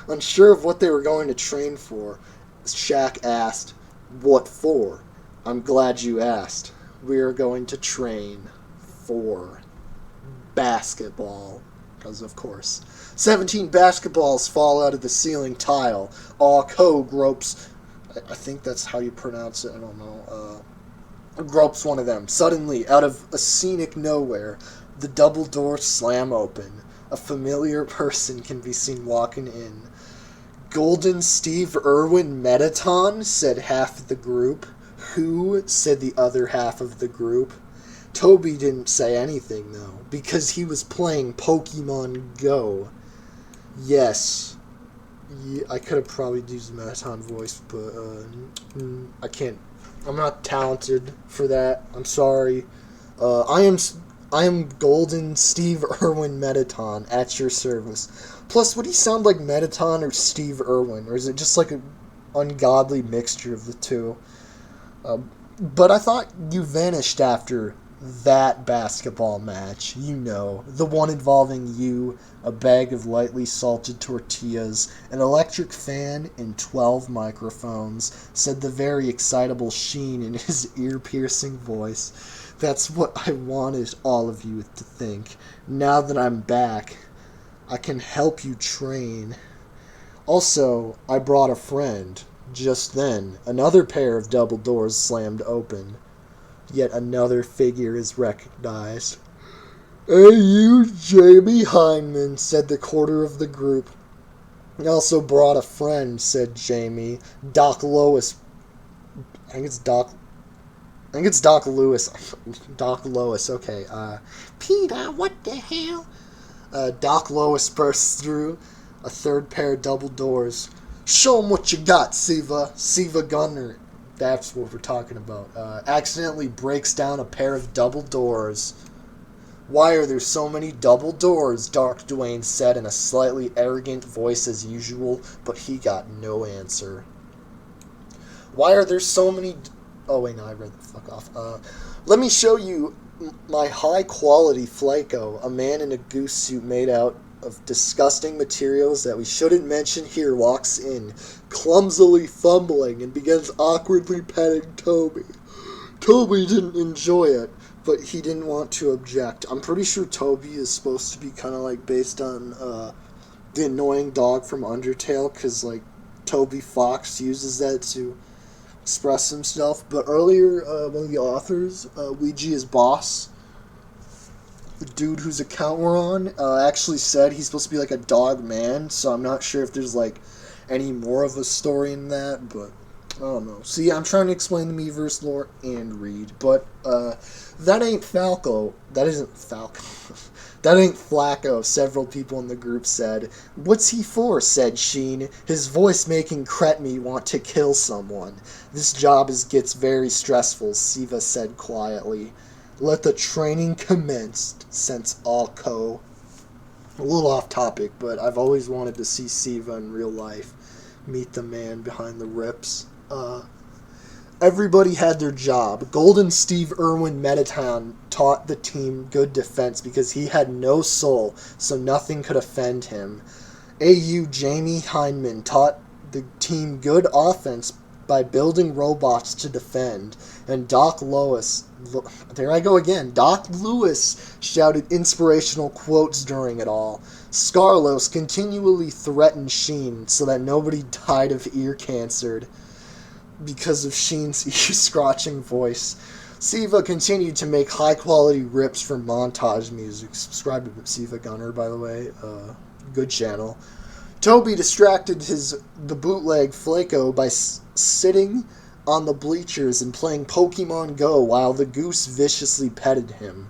Unsure of what they were going to train for, Shaq asked, "What for?" "I'm glad you asked. We are going to train for basketball." Because, of course. 17 basketballs fall out of the ceiling tile. Ko gropes. I think that's how you pronounce it. I don't know. Gropes one of them. Suddenly, out of a scenic nowhere, the double doors slam open. A familiar person can be seen walking in. "Golden Steve Irwin Metaton," said half of the group. "Who?" said the other half of the group. Toby didn't say anything, though, because he was playing Pokemon Go. Yes. Yeah, I could have probably used the Metaton voice, but I can't. I'm not talented for that. I'm sorry. I am Golden Steve Irwin Metaton at your service. Plus, would he sound like Metaton or Steve Irwin? Or is it just like an ungodly mixture of the two? But I thought you vanished after that basketball match. You know, the one involving you, a bag of lightly salted tortillas, an electric fan, and 12 microphones, said the very excitable Sheen in his ear-piercing voice. "That's what I wanted all of you to think. Now that I'm back, I can help you train. Also, I brought a friend." Just then, another pair of double doors slammed open. Yet another figure is recognized. "Hey, you, Jamie Hyndman," said the quarter of the group. "I also brought a friend," said Jamie. "Doc Lois." I think it's Doc. I think it's Doc Lewis. Doc Lois, okay. Peter, what the hell? Doc Lois bursts through a third pair of double doors. Show him what you got, Siva. Siva Gunner. That's what we're talking about. Accidentally breaks down a pair of double doors. Why are there so many double doors? Dark Dwayne said in a slightly arrogant voice as usual, but he got no answer. Why are there so many... Oh, wait, no, I read the fuck off. Let me show you my high-quality Flaco, a man in a goose suit made out of disgusting materials that we shouldn't mention here, walks in, clumsily fumbling, and begins awkwardly petting Toby. Toby didn't enjoy it, but he didn't want to object. I'm pretty sure Toby is supposed to be kind of like based on the annoying dog from Undertale, because like Toby Fox uses that to express himself. But earlier, one of the authors, Ouija's boss, the dude whose account we're on, actually said he's supposed to be like a dog man, so I'm not sure if there's like any more of a story in that, but I don't know. See, I'm trying to explain the Miiverse lore and read, but that ain't Falco. That isn't Falco. That ain't Flacco, several people in the group said. What's he for, said Sheen, his voice making Cretme want to kill someone. This job gets very stressful, Siva said quietly. Let the training commence, since Alco. A little off topic, but I've always wanted to see Siva in real life. Meet the man behind the rips. Everybody had their job. Golden Steve Irwin Metatown taught the team good defense because he had no soul, so nothing could offend him. AU Jamie Heineman taught the team good offense by building robots to defend. And Doc Lewis, there I go again, Doc Lewis shouted inspirational quotes during it all. Scarlos continually threatened Sheen so that nobody died of ear cancer because of Sheen's ear-scratching voice. Siva continued to make high-quality rips for montage music. Subscribe to Siva Gunner, by the way. Good channel. Toby distracted the bootleg Flaco by sitting on the bleachers and playing Pokemon Go while the goose viciously petted him.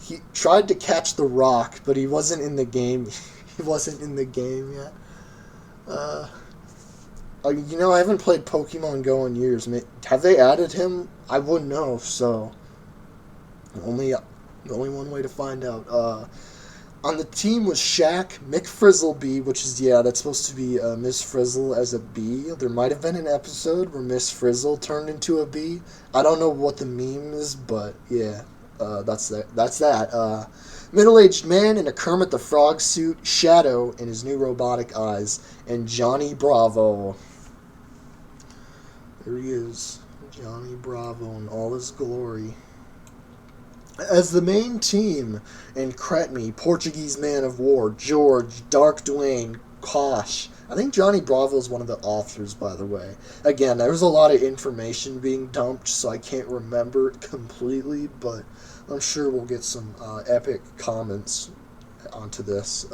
He tried to catch the rock, but he wasn't in the game. He wasn't in the game yet. You know, I haven't played Pokemon Go in years. Have they added him? I wouldn't know, so... Only one way to find out. On the team was Shaq, Mick Frizzleby, which is, yeah, that's supposed to be Miss Frizzle as a bee. There might have been an episode where Miss Frizzle turned into a bee. I don't know what the meme is, but, yeah, that's that. Middle-aged man in a Kermit the Frog suit, Shadow in his new robotic eyes, and Johnny Bravo. There he is, Johnny Bravo in all his glory. As the main team in Cretme, Portuguese Man of War, George, Dark Dwayne, Kosh. I think Johnny Bravo is one of the authors, by the way. Again, there was a lot of information being dumped, so I can't remember it completely, but I'm sure we'll get some epic comments onto this.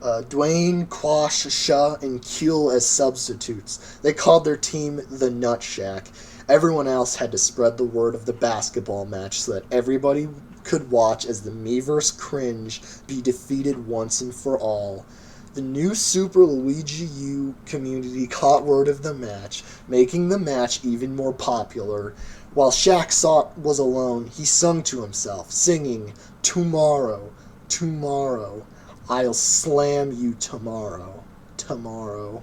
Dwayne, Quash, Shah, and Kuehl as substitutes. They called their team the Nut Shack. Everyone else had to spread the word of the basketball match so that everybody could watch as the Miiverse cringe be defeated once and for all. The new Super Luigi U community caught word of the match, making the match even more popular. While Shaq was alone, he sung to himself, singing, "Tomorrow, tomorrow, I'll slam you tomorrow, tomorrow."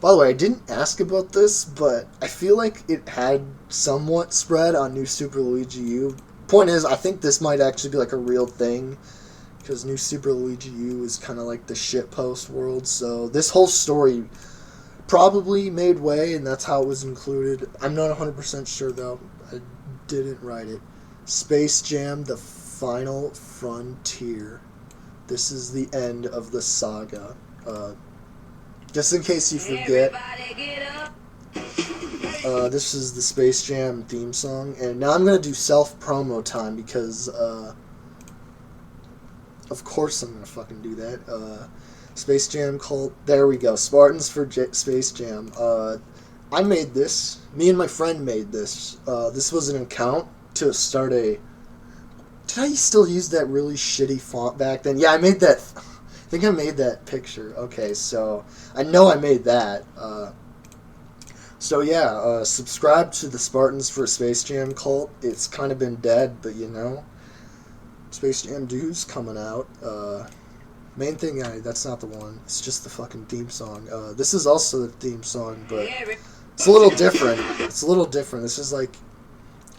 By the way, I didn't ask about this, but I feel like it had somewhat spread on New Super Luigi U. Point is, I think this might actually be like a real thing, because New Super Luigi U is kind of like the shitpost world, so this whole story probably made way, and that's how it was included. I'm not 100% sure, though. I didn't write it. Space Jam: The Final Frontier. This is the end of the saga. Just in case you forget, this is the Space Jam theme song, and now I'm going to do self-promo time, because, of course I'm going to fucking do that. Space Jam cult, there we go, Spartans for Space Jam. I made this. Me and my friend made this. This was an account to start a... Did I still use that really shitty font back then? Yeah, I made that... I think I made that picture. Okay, so... I know I made that. So yeah, subscribe to the Spartans for Space Jam cult. It's kind of been dead, but you know... Space Jam 2's coming out. Main thing, that's not the one. It's just the fucking theme song. This is also the theme song, but it's a little different. It's a little different. This is like,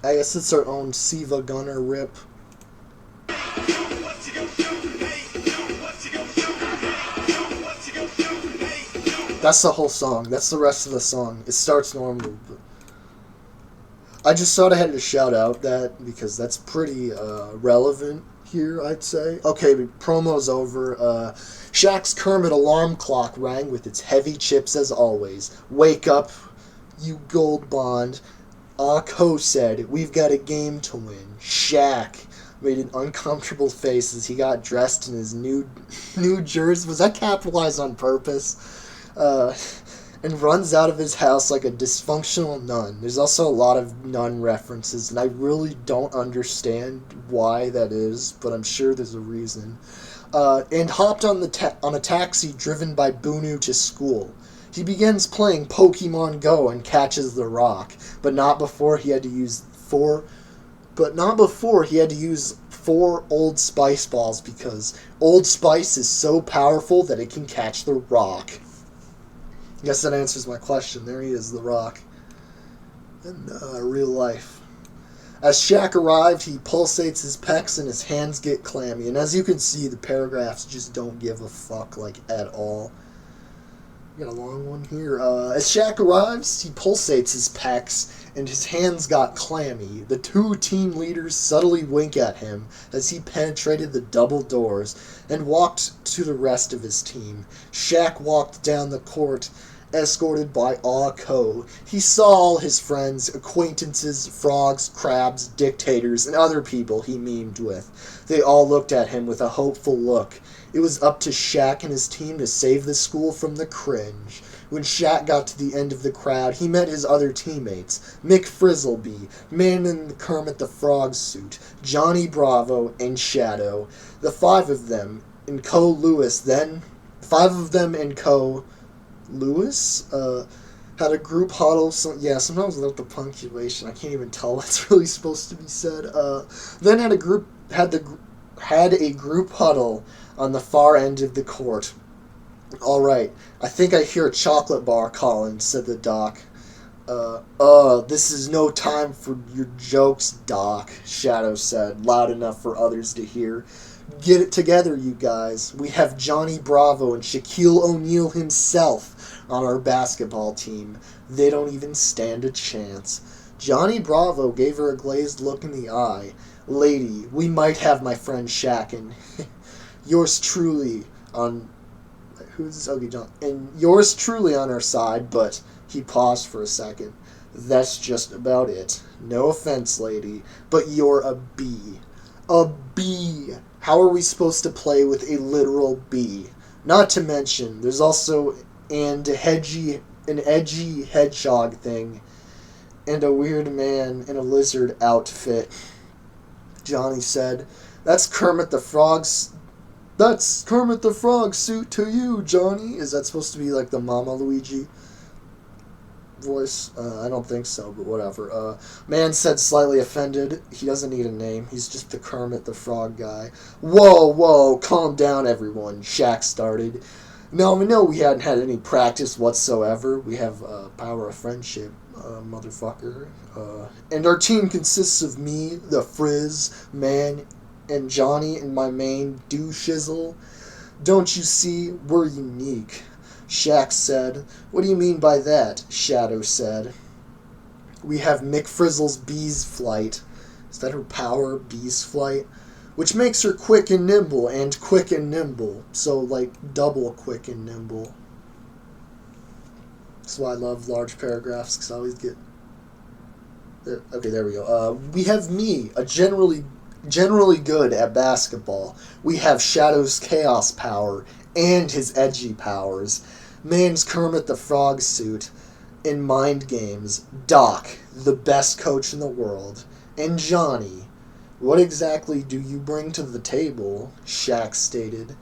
I guess it's our own Siva Gunner rip. That's the whole song. That's the rest of the song. It starts normal, but I just thought I had to shout out that because that's pretty relevant here, I'd say. Okay, but promo's over. Shaq's Kermit alarm clock rang with its heavy chips as always. Wake up, you gold bond. Co said, we've got a game to win. Shaq made an uncomfortable face as he got dressed in his new jersey. Was that capitalized on purpose? And runs out of his house like a dysfunctional nun. There's also a lot of nun references, and I really don't understand why that is, but I'm sure there's a reason. And hopped on on a taxi driven by Bunu to school. He begins playing Pokemon Go and catches the rock, but not before he had to use four Old Spice balls because Old Spice is so powerful that it can catch the rock. Guess that answers my question. There he is, the rock. In real life. As Shaq arrived, he pulsates his pecs and his hands get clammy. And as you can see, the paragraphs just don't give a fuck, like, at all. We got a long one here. As Shaq arrives, he pulsates his pecs and his hands got clammy. The two team leaders subtly wink at him as he penetrated the double doors and walked to the rest of his team. Shaq walked down the court escorted by Co. He saw all his friends, acquaintances, frogs, crabs, dictators, and other people he memed with. They all looked at him with a hopeful look. It was up to Shaq and his team to save the school from the cringe. When Shaq got to the end of the crowd, he met his other teammates, Mick Frizzleby, man in the Kermit the Frog suit, Johnny Bravo, and Shadow. The five of them and Lewis had a group huddle. Sometimes without the punctuation, I can't even tell what's really supposed to be said. Then had a group huddle on the far end of the court. All right, I think I hear a chocolate bar calling, said the doc. This is no time for your jokes, Doc, Shadow said, loud enough for others to hear. Get it together, you guys. We have Johnny Bravo and Shaquille O'Neal himself on our basketball team. They don't even stand a chance. Johnny Bravo gave her a glazed look in the eye. Lady, we might have my friend Shaq and yours truly on... Who's okay, John? And yours truly on our side, but... He paused for a second. That's just about it. No offense, lady, but you're a bee. A bee! How are we supposed to play with a literal bee? Not to mention, there's also an edgy hedgehog thing, and a weird man in a lizard outfit. Johnny said, That's Kermit the Frog suit to you, Johnny. Is that supposed to be like the Mama Luigi voice? I don't think so, but whatever. Man said, slightly offended. He doesn't need a name. He's just the Kermit the Frog guy. Whoa, calm down, everyone, Shaq started. No, we hadn't had any practice whatsoever. We have power of friendship, motherfucker. And our team consists of me, the Frizz, Man, and Johnny, and my main do-shizzle. Don't you see? We're unique. Shaq said. What do you mean by that? Shadow said. We have Mick Frizzle's Bee's Flight. Is that her power, Bee's Flight? Which makes her quick and nimble, and quick and nimble. So, like, double quick and nimble. That's why I love large paragraphs, because I always get... There. Okay, there we go. We have me, a generally good at basketball. We have Shadow's chaos power, and his edgy powers. Man's Kermit the Frog suit, in mind games, Doc, the best coach in the world, and Johnny, what exactly do you bring to the table? Shaq stated.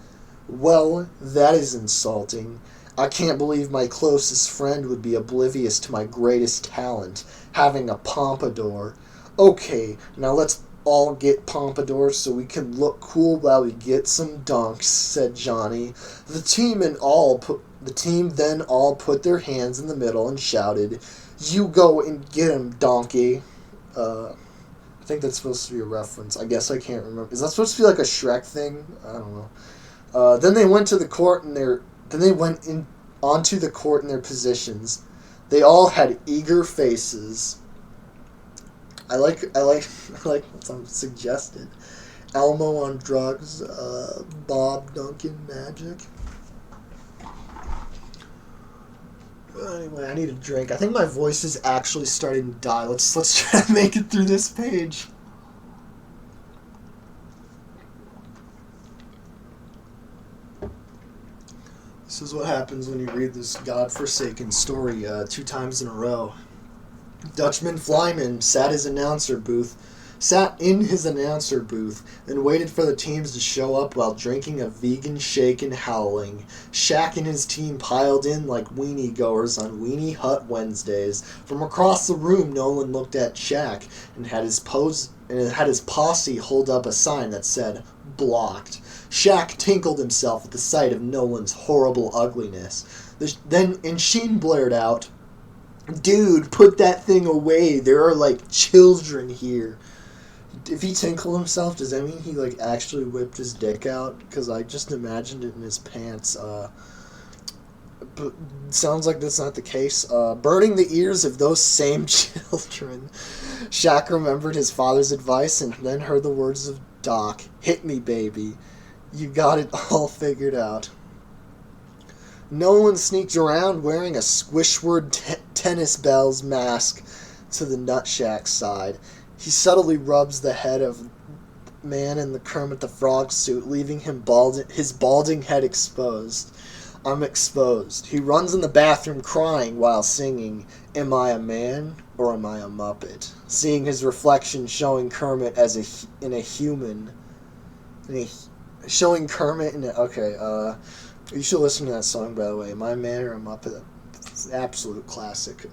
Well, that is insulting. I can't believe my closest friend would be oblivious to my greatest talent, having a pompadour. Okay, now let's all get pompadours so we can look cool while we get some dunks, said Johnny. The team then all put their hands in the middle and shouted, "You go and get him, donkey." I think that's supposed to be a reference. I guess I can't remember. Is that supposed to be like a Shrek thing? I don't know. Then they went to the court and then they went in onto the court in their positions. They all had eager faces. I like what's suggested. Elmo on drugs, Bob Duncan magic. Anyway, I need a drink. I think my voice is actually starting to die. Let's try to make it through this page. This is what happens when you read this godforsaken story 2 times in a row. Dutchman Flyman sat in his announcer booth and waited for the teams to show up while drinking a vegan shake and howling. Shaq and his team piled in like weenie goers on Weenie Hut Wednesdays. From across the room, Nolan looked at Shaq and had his posse hold up a sign that said, "Blocked." Shaq tinkled himself at the sight of Nolan's horrible ugliness. Then Sheen blared out, "Dude, put that thing away. There are like children here." If he tinkled himself, does that mean he like actually whipped his dick out? Because I just imagined it in his pants. But sounds like that's not the case. Burning the ears of those same children. Shaq remembered his father's advice and then heard the words of Doc. "Hit me, baby. You got it all figured out." Nolan sneaked around wearing a Squishword tennis bell's mask to the Nutshack side. He subtly rubs the head of man in the Kermit the Frog suit, leaving his balding head exposed. "I'm exposed." He runs in the bathroom crying while singing, "Am I a man or am I a Muppet?" Seeing his reflection showing Kermit showing Kermit in a... Okay, you should listen to that song, by the way. Am I a Man or a Muppet? Absolute classic.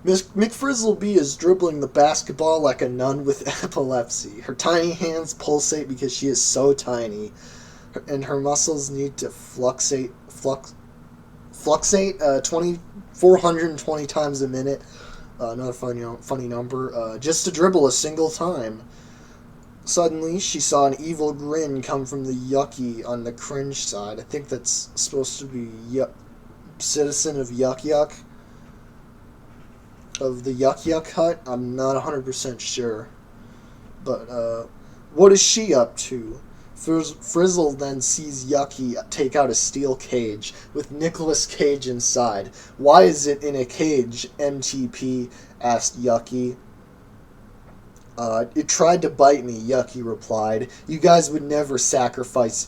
Miss McFrizzleby is dribbling the basketball like a nun with epilepsy. Her tiny hands pulsate because she is so tiny, and her muscles need to fluxate 420 times a minute. Another funny number. Just to dribble a single time. Suddenly, she saw an evil grin come from the yucky on the cringe side. I think that's supposed to be citizen of Yuck Yuck. Of the Yuck Yuck Hut. I'm not 100% sure. But, what is she up to? Frizzle then sees Yucky take out a steel cage with Nicolas Cage inside. "Why is it in a cage, MTP?" asked Yucky. It tried to bite me," Yucky replied. "You guys would never survive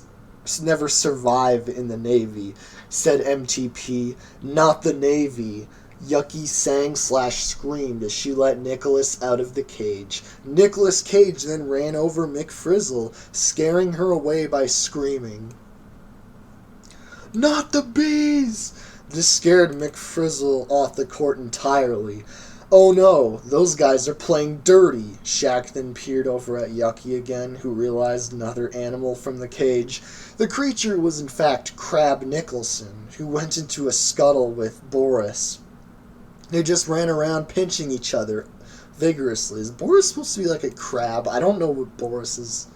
in the Navy," said MTP. "Not the Navy." Yucky sang/screamed as she let Nicholas out of the cage. Nicolas Cage then ran over McFrizzle, scaring her away by screaming, "Not the bees!" This scared McFrizzle off the court entirely. "Oh no, those guys are playing dirty." Shaq then peered over at Yucky again, who realized another animal from the cage. The creature was in fact Crab Nicholson, who went into a scuttle with Boris. They just ran around pinching each other vigorously. Is Boris supposed to be like a crab? I don't know what Boris is.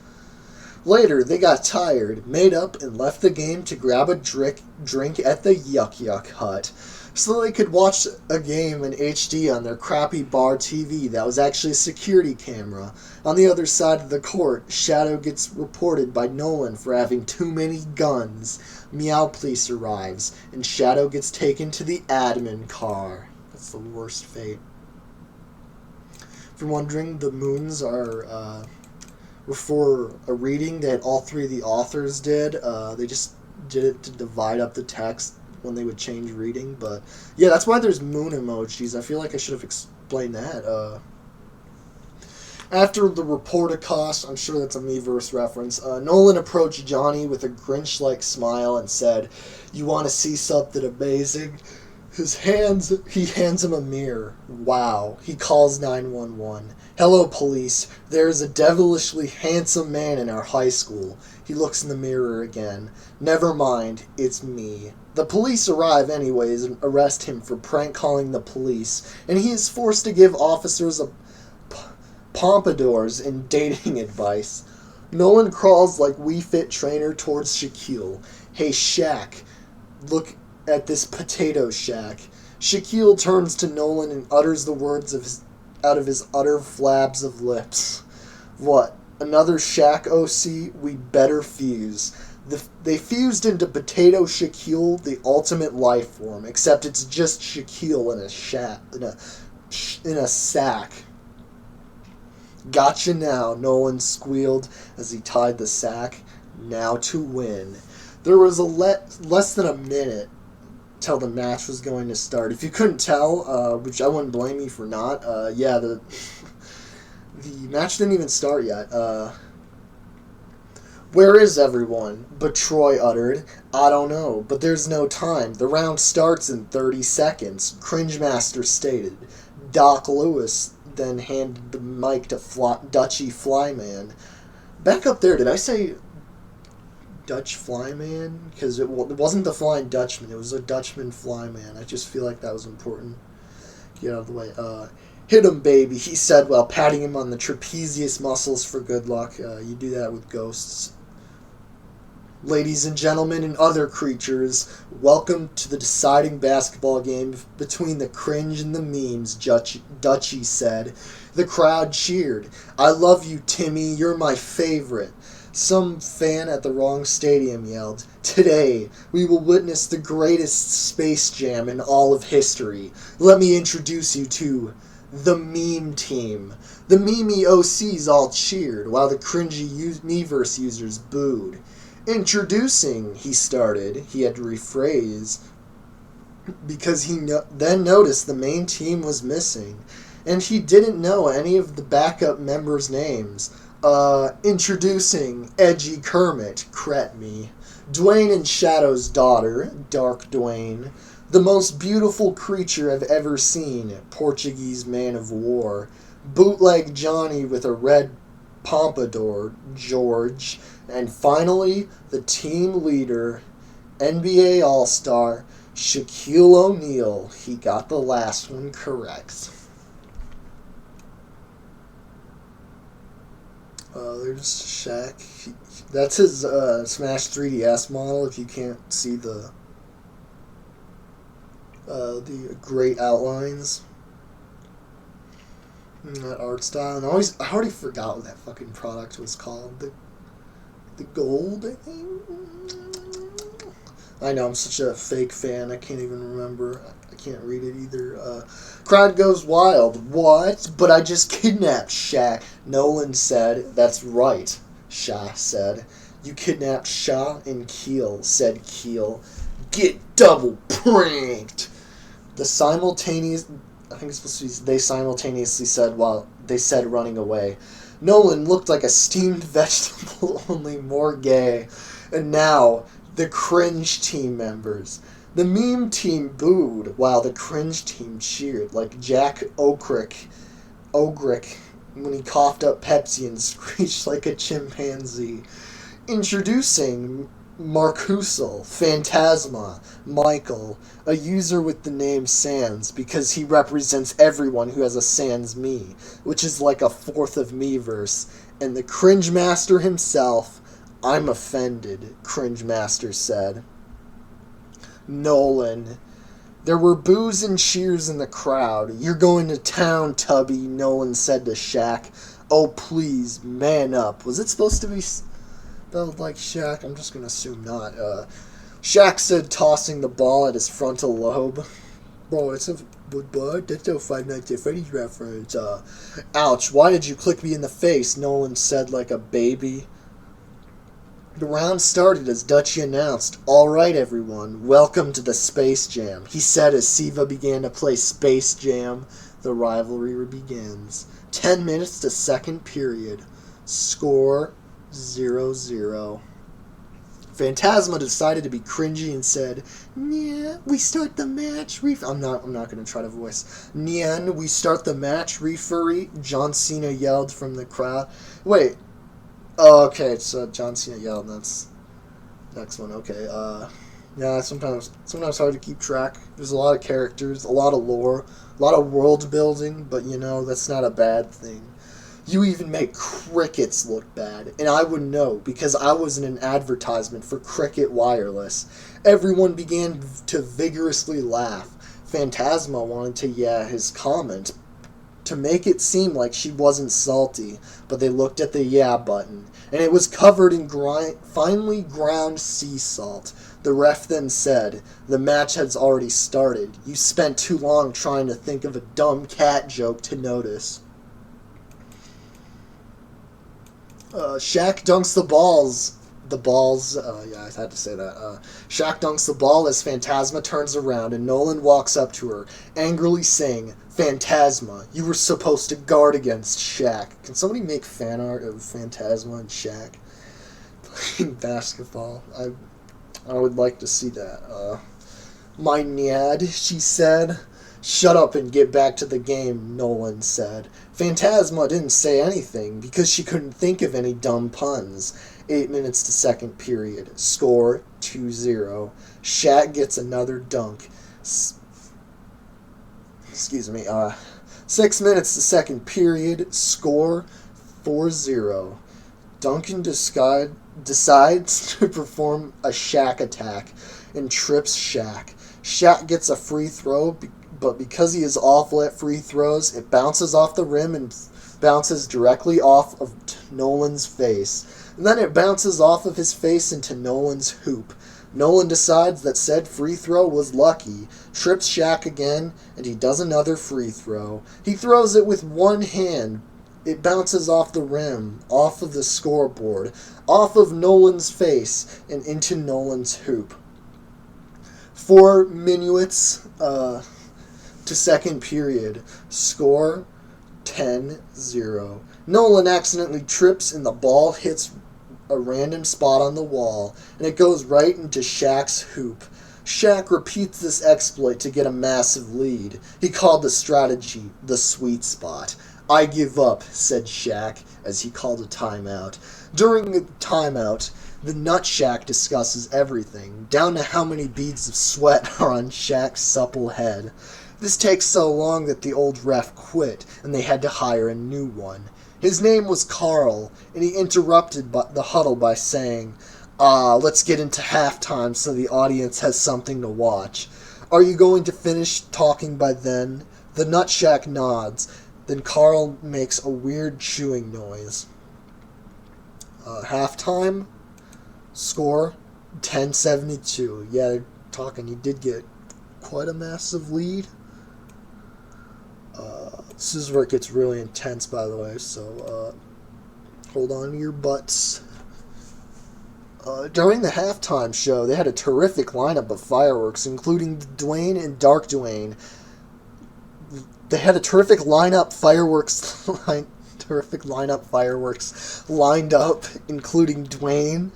Later, they got tired, made up, and left the game to grab a drink at the Yuck Yuck Hut, so they could watch a game in HD on their crappy bar TV that was actually a security camera. On the other side of the court, Shadow gets reported by Nolan for having too many guns. Meow Police arrives, and Shadow gets taken to the admin car. That's the worst fate. If you're wondering, the moons were for a reading that all 3 of the authors did. They just did it to divide up the text when they would change reading. But yeah, that's why there's moon emojis. I feel like I should have explained that. After the report accost, I'm sure that's a Miiverse reference, Nolan approached Johnny with a Grinch-like smile and said, "You want to see something amazing?" He hands him a mirror. Wow. He calls 911. "Hello, police. There's a devilishly handsome man in our high school." He looks in the mirror again. "Never mind. It's me." The police arrive anyways and arrest him for prank calling the police, and he is forced to give officers pompadours and dating advice. Nolan crawls like Wii Fit trainer towards Shaquille. "Hey, Shaq, look at this potato shack." Shaquille turns to Nolan and utters the words out of his utter flabs of lips. "What? Another Shaq OC? We better fuse." They fused into Potato Shaquille, the ultimate life form, except it's just Shaquille in a sack. "Gotcha now," Nolan squealed as he tied the sack. "Now to win." There was less than a minute till the match was going to start. If you couldn't tell, which I wouldn't blame you for not, the match didn't even start yet. "Where is everyone?" Troy uttered. "I don't know, but there's no time. The round starts in 30 seconds, Cringe Master stated. Doc Lewis then handed the mic to Dutchy Flyman. Back up there, did I say Dutch Flyman? Because it wasn't the Flying Dutchman, it was a Dutchman Flyman. I just feel like that was important. Get out of the way. "Hit him, baby," he said while patting him on the trapezius muscles for good luck. You do that with ghosts. "Ladies and gentlemen and other creatures, welcome to the deciding basketball game between the cringe and the memes," Dutchy said. The crowd cheered. "I love you, Timmy. You're my favorite." Some fan at the wrong stadium yelled, "Today, we will witness the greatest Space Jam in all of history. Let me introduce you to the meme team." The meme OCs all cheered, while the cringy Miiverse users booed. "Introducing," he started. He had to rephrase because he then noticed the main team was missing, and he didn't know any of the backup members' names. "Introducing Edgy Kermit, Cret me. Dwayne and Shadow's daughter, Dark Dwayne. The most beautiful creature I've ever seen, Portuguese man of war. Bootleg Johnny with a red pompadour, George. And finally, the team leader, NBA All-Star, Shaquille O'Neal." He got the last one correct. There's Shaq. That's his Smash 3DS model, if you can't see the great outlines. And that art style. And I already forgot what that fucking product was called. The Gold, I think? I know, I'm such a fake fan, I can't even remember. I can't read it either. Crowd goes wild. "What? But I just kidnapped Shaq," Nolan said. "That's right," Shaq said. "You kidnapped Shaw and Keel," said Keel. "Get double pranked." I think it's supposed to be, they simultaneously said while they said running away. Nolan looked like a steamed vegetable, only more gay. And now, the cringe team members. The meme team booed, while the cringe team cheered, like Jack Ogrick when he coughed up Pepsi and screeched like a chimpanzee. "Introducing Marcusel, Phantasma, Michael, a user with the name Sans, because he represents everyone who has a Sans me, which is like a fourth of Miiverse, and the Cringe Master himself." "I'm offended," Cringe Master said. Nolan. There were boos and cheers in the crowd. "You're going to town, Tubby," Nolan said to Shaq. "Oh, please, man up." Was it supposed to be spelled like Shaq? I'm just going to assume not. Shaq said, tossing the ball at his frontal lobe. "Bro, that's a Five Nights at Freddy's reference. Ouch, why did you click me in the face?" Nolan said like a baby. The round started as Dutchy announced, "All right, everyone, welcome to the Space Jam," he said as Siva began to play Space Jam. The rivalry begins. 10 minutes to second period. Score 0-0. Phantasma decided to be cringy and said, "Yeah, we start the match. I'm not going to try to voice. Nyan, we start the match. Referee." John Cena yelled from the crowd. Wait. Oh, okay. It's John Cena yelled. That's next one. Okay. Yeah. Sometimes hard to keep track. There's a lot of characters, a lot of lore, a lot of world building. But that's not a bad thing. You even make crickets look bad, and I would know because I was in an advertisement for Cricket Wireless. Everyone began to vigorously laugh. Phantasma wanted to his comment to make it seem like she wasn't salty, but they looked at the button, and it was covered in finely ground sea salt. The ref then said, "The match has already started. You spent too long trying to think of a dumb cat joke to notice." Shaq dunks the balls. I had to say that. Shaq dunks the ball as Phantasma turns around and Nolan walks up to her, angrily saying, "Phantasma, you were supposed to guard against Shaq." Can somebody make fan art of Phantasma and Shaq playing basketball? I would like to see that. "My Nyad," she said. "Shut up and get back to the game," Nolan said. Phantasma didn't say anything because she couldn't think of any dumb puns. 8 minutes to second period. Score 2-0. Shaq gets another dunk. 6 minutes to second period. Score 4-0. Duncan decides to perform a Shaq attack and trips Shaq. Shaq gets a free throw, but because he is awful at free throws, it bounces off the rim and bounces directly off of Nolan's face. And then it bounces off of his face into Nolan's hoop. Nolan decides that said free throw was lucky, trips Shaq again, and he does another free throw. He throws it with one hand. It bounces off the rim, off of the scoreboard, off of Nolan's face, and into Nolan's hoop. 4 minutes to second period. Score 10-0. Nolan accidentally trips and the ball hits a random spot on the wall, and it goes right into Shaq's hoop. Shaq repeats this exploit to get a massive lead. He called the strategy the sweet spot. "I give up," said Shaq as he called a timeout. During the timeout, the Nut Shack discusses everything, down to how many beads of sweat are on Shaq's supple head. This takes so long that the old ref quit, and they had to hire a new one. His name was Carl, and he interrupted the huddle by saying, "Let's get into halftime so the audience has something to watch. Are you going to finish talking by then?" The Nut Shack nods. Then Carl makes a weird chewing noise. Halftime? Score 10-72. Yeah, they're talking. He did get quite a massive lead. This is where it gets really intense, by the way, so hold on to your butts. During the halftime show, they had a terrific lineup of fireworks, including Dwayne and Dark Dwayne. They had a terrific lineup fireworks lined up, including Dwayne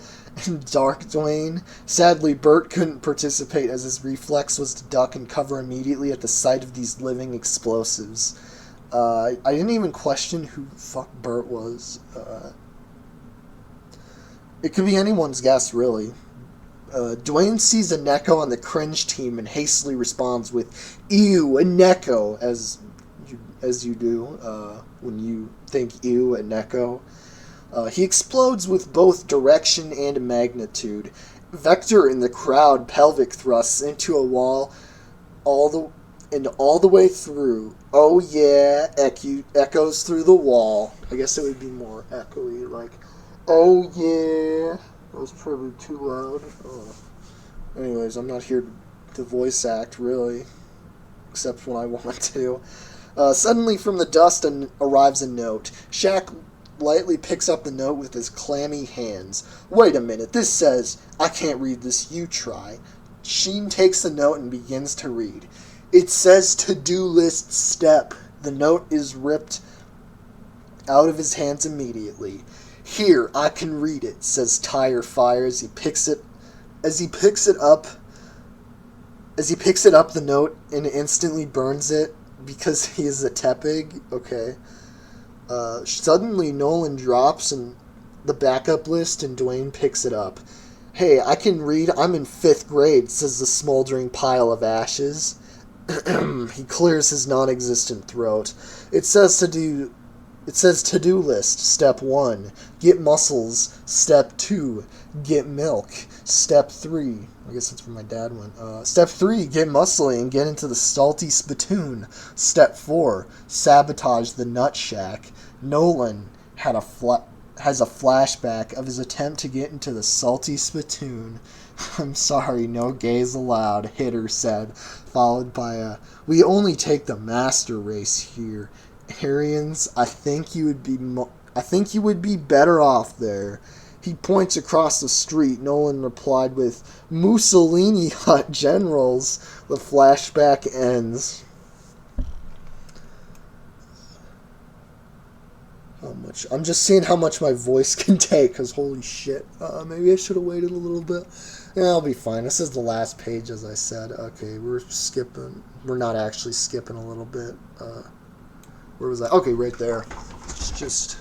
and Dark Dwayne. Sadly, Bert couldn't participate as his reflex was to duck and cover immediately at the sight of these living explosives. I didn't even question who the fuck Bert was. It could be anyone's guess, really. Dwayne sees a Neko on the cringe team and hastily responds with, "Ew, a Neko," as you do when you think ew, a Neko. He explodes with both direction and magnitude. Vector in the crowd pelvic thrusts into a wall all the way through. "Oh yeah," echoes through the wall. I guess it would be more echoey, like, "Oh yeah." That was probably too loud. Anyways, I'm not here to voice act, really. Except when I want to. Suddenly from the dust arrives a note. Shaq lightly picks up the note with his clammy hands. Wait a minute, this says, I can't read this, you try. Sheen takes the note and begins to read. It says to-do list step. The note is ripped out of his hands immediately. Here, I can read it, says Tire Fire as he picks it up, the note and instantly burns it because he is a tepig. Okay. Suddenly, Nolan drops in the backup list and Dwayne picks it up. Hey, I can read. I'm in 5th grade, says the smoldering pile of ashes. He clears his non-existent throat. It says to-do list, step 1, get muscles, step 2, get milk, step 3, I guess that's where my dad went, step 3, get muscly and get into the salty spittoon, step 4, sabotage the nut shack. Nolan has a flashback of his attempt to get into the salty spittoon. I'm sorry, no gays allowed, Hitter said, followed by a, we only take the master race here. Arians, I think you would be better off there. He points across the street. Nolan replied with, Mussolini hut generals. The flashback ends. I'm just seeing how much my voice can take, because holy shit. Maybe I should have waited a little bit. Yeah, I'll be fine. This is the last page, as I said. Okay, we're not actually skipping a little bit. Where was I? Okay, right there. Let's just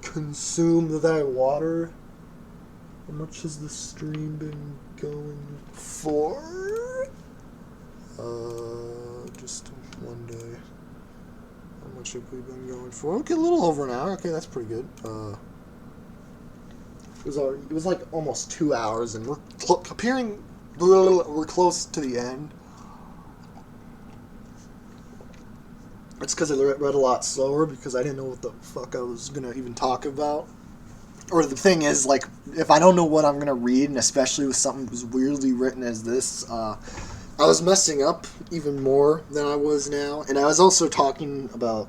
consume that water. How much has the stream been going for? Just one day. How much have we been going for? Okay, a little over an hour. Okay, that's pretty good. It was like almost 2 hours, and we're close to the end. It's because I read a lot slower because I didn't know what the fuck I was going to even talk about. Or the thing is, like, if I don't know what I'm going to read, and especially with something as weirdly written as this, I was messing up even more than I was now. And I was also talking about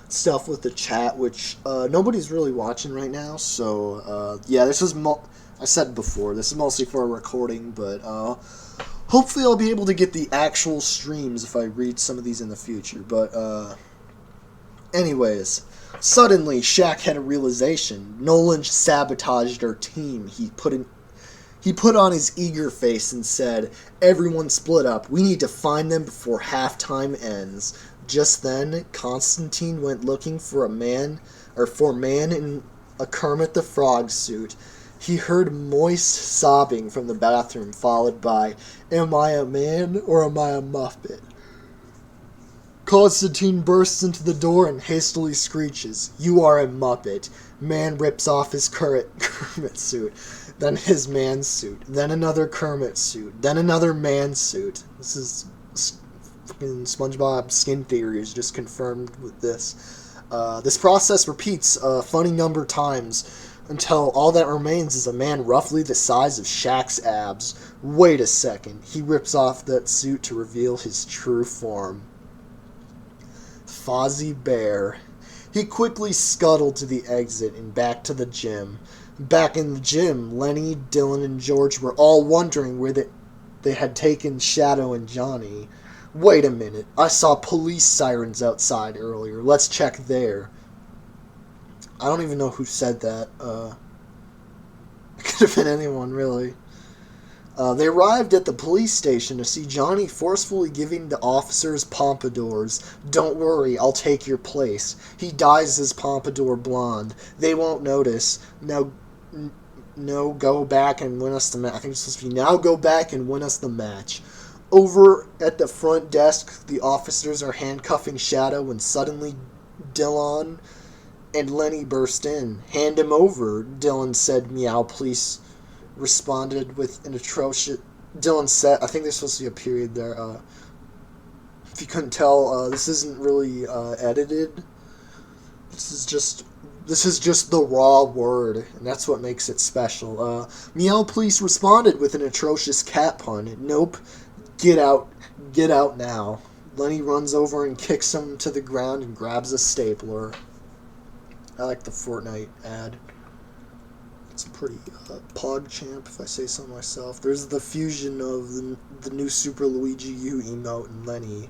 stuff with the chat, which nobody's really watching right now. So, yeah, this is, I said before, this is mostly for a recording, but hopefully I'll be able to get the actual streams if I read some of these in the future. But, anyways, suddenly Shaq had a realization. Nolan sabotaged our team. He put on his eager face and said, everyone split up. We need to find them before halftime ends. Just then, Constantine went looking for man in a Kermit the Frog suit. He heard moist sobbing from the bathroom, followed by, am I a man or am I a Muppet? Constantine bursts into the door and hastily screeches, you are a Muppet. Man rips off his Kermit suit, then his man suit, then another Kermit suit, then another man suit. This is fucking SpongeBob Skin Theory is just confirmed with this. This process repeats a funny number of times until all that remains is a man roughly the size of Shaq's abs. Wait a second. He rips off that suit to reveal his true form. Fozzie Bear. He quickly scuttled to the exit and back to the gym. Back in the gym, Lenny, Dylan, and George were all wondering where they had taken Shadow and Johnny. Wait a minute. I saw police sirens outside earlier. Let's check there. I don't even know who said that. It could have been anyone, really. They arrived at the police station to see Johnny forcefully giving the officers pompadours. Don't worry, I'll take your place. He dyes his pompadour blonde. They won't notice. Now, no, go back and win us the match. I think it's supposed to be, now go back and win us the match. Over at the front desk, the officers are handcuffing Shadow when suddenly Dylan and Lenny burst in. Hand him over, Dylan said. Meow, police responded with an atrocious... Dylan said... I think there's supposed to be a period there. If you couldn't tell, this isn't really edited. This is just the raw word, and that's what makes it special. Meow, police responded with an atrocious cat pun. Nope. Get out. Get out now. Lenny runs over and kicks him to the ground and grabs a stapler. I like the Fortnite ad. It's a pretty pog champ, if I say so myself. There's the fusion of the new Super Luigi U emote and Lenny.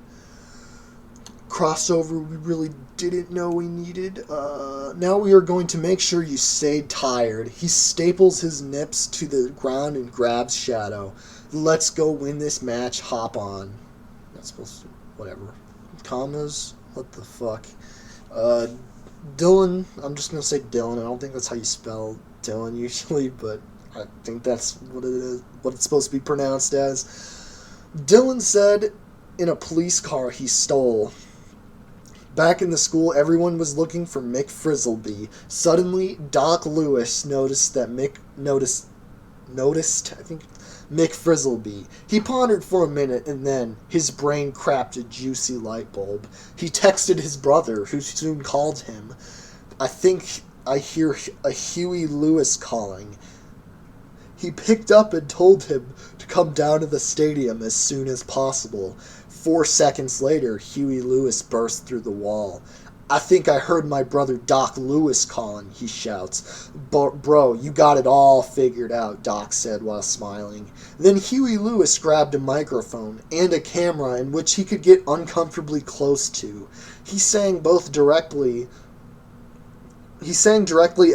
Crossover we really didn't know we needed. Now we are going to make sure you stayed tired. He staples his nips to the ground and grabs Shadow. Let's go win this match. Hop on. Not supposed to. Whatever. Commas? What the fuck? Dylan. I'm just gonna say Dylan. I don't think that's how you spell Dylan usually, but I think that's what it is. What it's supposed to be pronounced as. Dylan said in a police car he stole. Back in the school, everyone was looking for Mick Frizzleby. Suddenly, Doc Lewis noticed Mick Frizzleby. He pondered for a minute, and then his brain cracked a juicy light bulb. He texted his brother, who soon called him. I think I hear a Huey Lewis calling. He picked up and told him to come down to the stadium as soon as possible. 4 seconds later, Huey Lewis burst through the wall. I think I heard my brother Doc Lewis calling, he shouts. Bro, you got it all figured out, Doc said while smiling. Then Huey Lewis grabbed a microphone and a camera in which he could get uncomfortably close to. He sang directly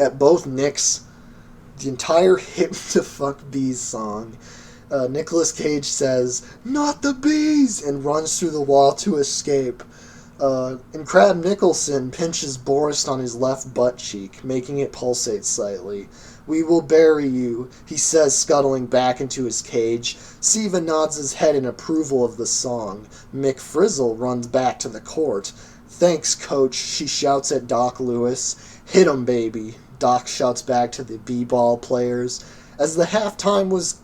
at both Nicks. The entire Hip to Fuck Bees song. Nicolas Cage says, "Not the bees!" and runs through the wall to escape. And Crab Nicholson pinches Boris on his left butt cheek, making it pulsate slightly. "We will bury you," he says, scuttling back into his cage. Siva nods his head in approval of the song. Mick Frizzle runs back to the court. "Thanks, coach," she shouts at Doc Lewis. "Hit 'em, baby," Doc shouts back to the b-ball players. As the halftime was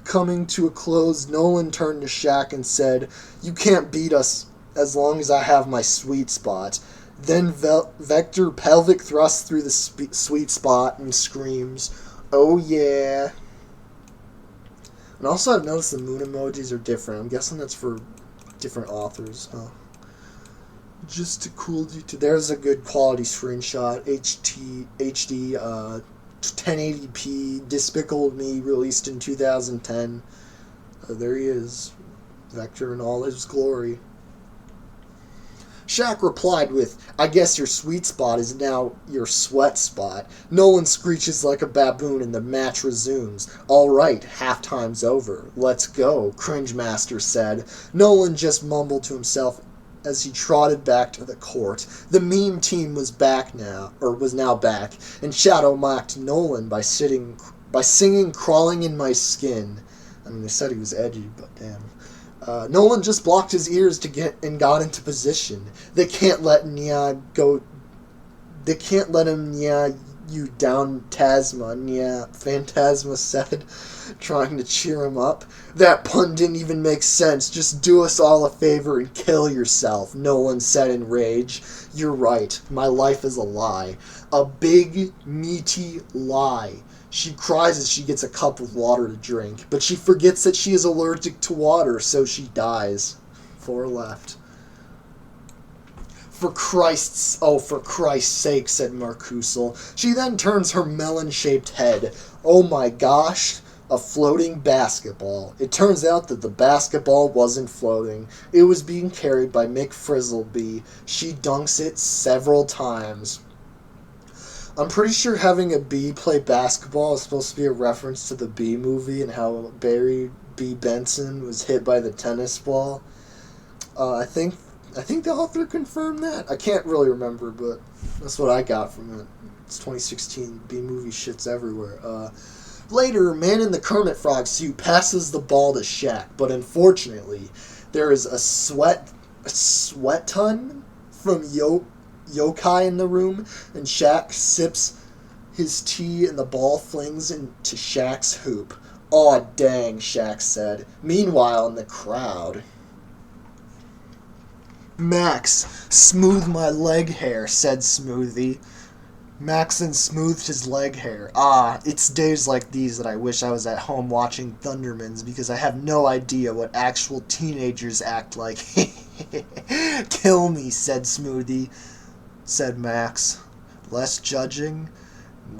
coming to a close, Nolan turned to Shaq and said, "You can't beat us as long as I have my sweet spot." Then Vector pelvic thrusts through the sweet spot and screams, "Oh yeah." And also I've noticed the moon emojis are different. I'm guessing that's for different authors. Just to cool detail. There's a good quality screenshot. HD 1080p, Despicable Me, released in 2010. There he is, Vector in all his glory. Shaq replied with, "I guess your sweet spot is now your sweat spot." Nolan screeches like a baboon and the match resumes. "All right, halftime's over. Let's go," Cringe Master said. Nolan just mumbled to himself as he trotted back to the court. The meme team was now back, and Shadow mocked Nolan by singing "Crawling in My Skin." I mean, they said he was edgy, but damn. Nolan just blocked his ears to get and got into position. They can't let him you down, Tasma, Phantasma said, trying to cheer him up. "That pun didn't even make sense. Just do us all a favor and kill yourself," Nolan said in rage. "You're right. My life is a lie. A big, meaty lie." She cries as she gets a cup of water to drink, but she forgets that she is allergic to water, so she dies. 4 left. For Christ's sake," said Marcusel. She then turns her melon-shaped head. Oh my gosh, a floating basketball. It turns out that the basketball wasn't floating. It was being carried by Mick Frizzleby. She dunks it several times. I'm pretty sure having a bee play basketball is supposed to be a reference to the Bee Movie and how Barry B. Benson was hit by the tennis ball. I think the author confirmed that. I can't really remember, but that's what I got from it. It's 2016. B-movie shit's everywhere. Later, man in the Kermit Frog suit passes the ball to Shaq, but unfortunately, there is a sweat ton from Yokai in the room, and Shaq sips his tea and the ball flings into Shaq's hoop. "Aw dang," Shaq said. Meanwhile, in the crowd, "Max, smooth my leg hair," said Smoothie. Maxon smoothed his leg hair. It's days like these that I wish I was at home watching Thundermans because I have no idea what actual teenagers act like. "Kill me," said Smoothie, said Max. Less judging,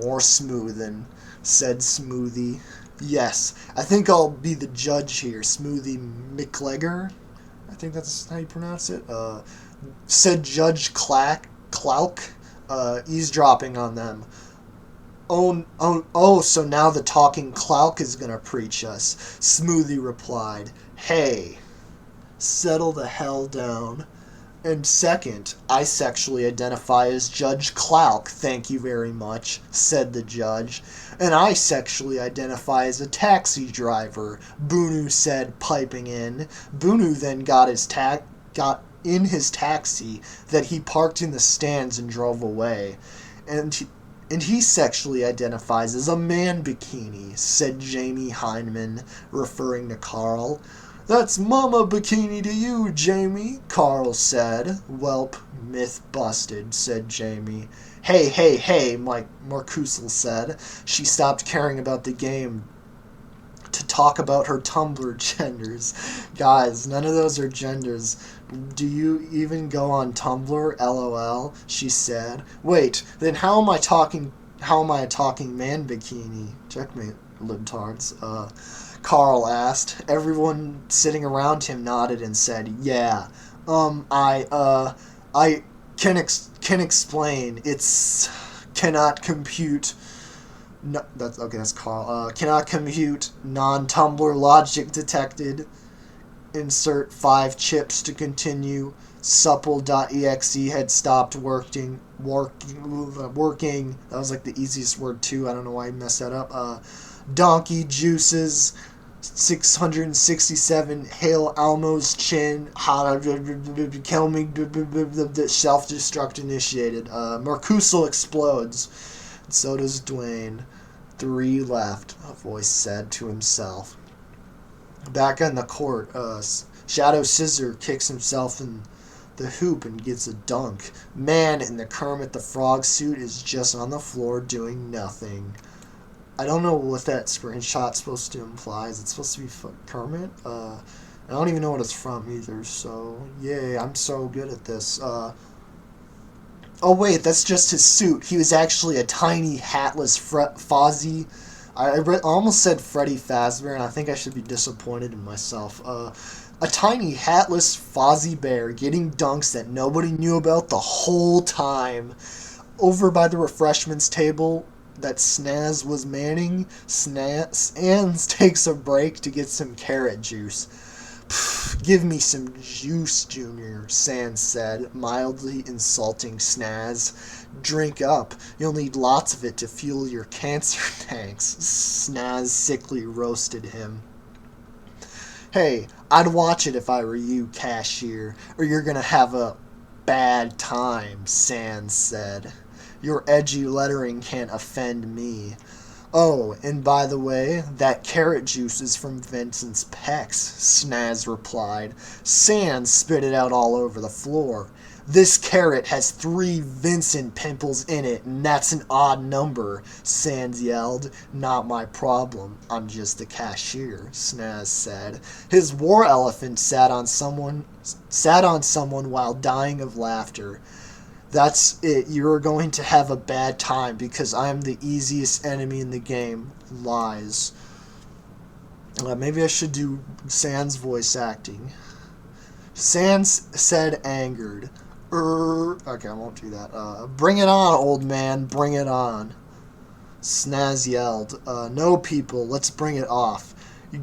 more smoothing, said Smoothie. Yes, I think I'll be the judge here, Smoothie McLegger. I think that's how you pronounce it. Said Judge Clouk, eavesdropping on them. Oh, so now the talking Clouk is gonna preach us. Smoothie replied, hey, settle the hell down. And second, I sexually identify as Judge Clouk, thank you very much, said the judge. And I sexually identify as a taxi driver, Bunu said, piping in. Bunu then got in his taxi that he parked in the stands and drove away. And he sexually identifies as a man bikini, said Jamie Heineman, referring to Carl. That's Mama Bikini to you, Jamie, Carl said. Welp, myth busted, said Jamie. Hey, Mike Marcusel said. She stopped caring about the game to talk about her Tumblr genders. Guys, none of those are genders. Do you even go on Tumblr? LOL, she said. Wait, then how am I a talking man bikini? Checkmate, libtards. Carl asked. Everyone sitting around him nodded and said, yeah. I can explain. It's cannot compute. No, that's Carl. Cannot compute non-Tumblr logic detected. Insert 5 chips to continue. Supple.exe had stopped working. That was like the easiest word too. I don't know why I messed that up. Donkey juices. 667 Hail Almo's chin. Kill me. Self-destruct initiated. Mercusel explodes. So does Dwayne. 3 left, a voice said to himself. Back on the court, Shadow Scissor kicks himself in the hoop and gets a dunk. Man in the Kermit the Frog suit is just on the floor doing nothing. I don't know what that screenshot's supposed to imply. Is it supposed to be Kermit? I don't even know what it's from either, so yay, I'm so good at this. Oh wait, that's just his suit. He was actually a tiny hatless Fozzie. I almost said Freddy Fazbear, and I think I should be disappointed in myself. A tiny hatless Fozzie Bear getting dunks that nobody knew about the whole time. Over by the refreshments table that Snaz was manning, Sans takes a break to get some carrot juice. Give me some juice, Junior, Sans said, mildly insulting Snaz. Drink up. You'll need lots of it to fuel your cancer tanks. Snaz sickly roasted him. Hey, I'd watch it if I were you, cashier, or you're gonna have a bad time, Sans said. Your edgy lettering can't offend me. Oh, and by the way, that carrot juice is from Vincent's pecs, Snaz replied. Sans spit it out all over the floor. This carrot has 3 Vincent pimples in it, and that's an odd number, Sans yelled. Not my problem. I'm just the cashier, Snaz said. His war elephant sat on someone while dying of laughter. That's it. You're going to have a bad time because I'm the easiest enemy in the game. Lies. Maybe I should do Sans voice acting. Sans said angered. Okay, I won't do that. Bring it on, old man. Bring it on. Snaz yelled. No, people. Let's bring it off.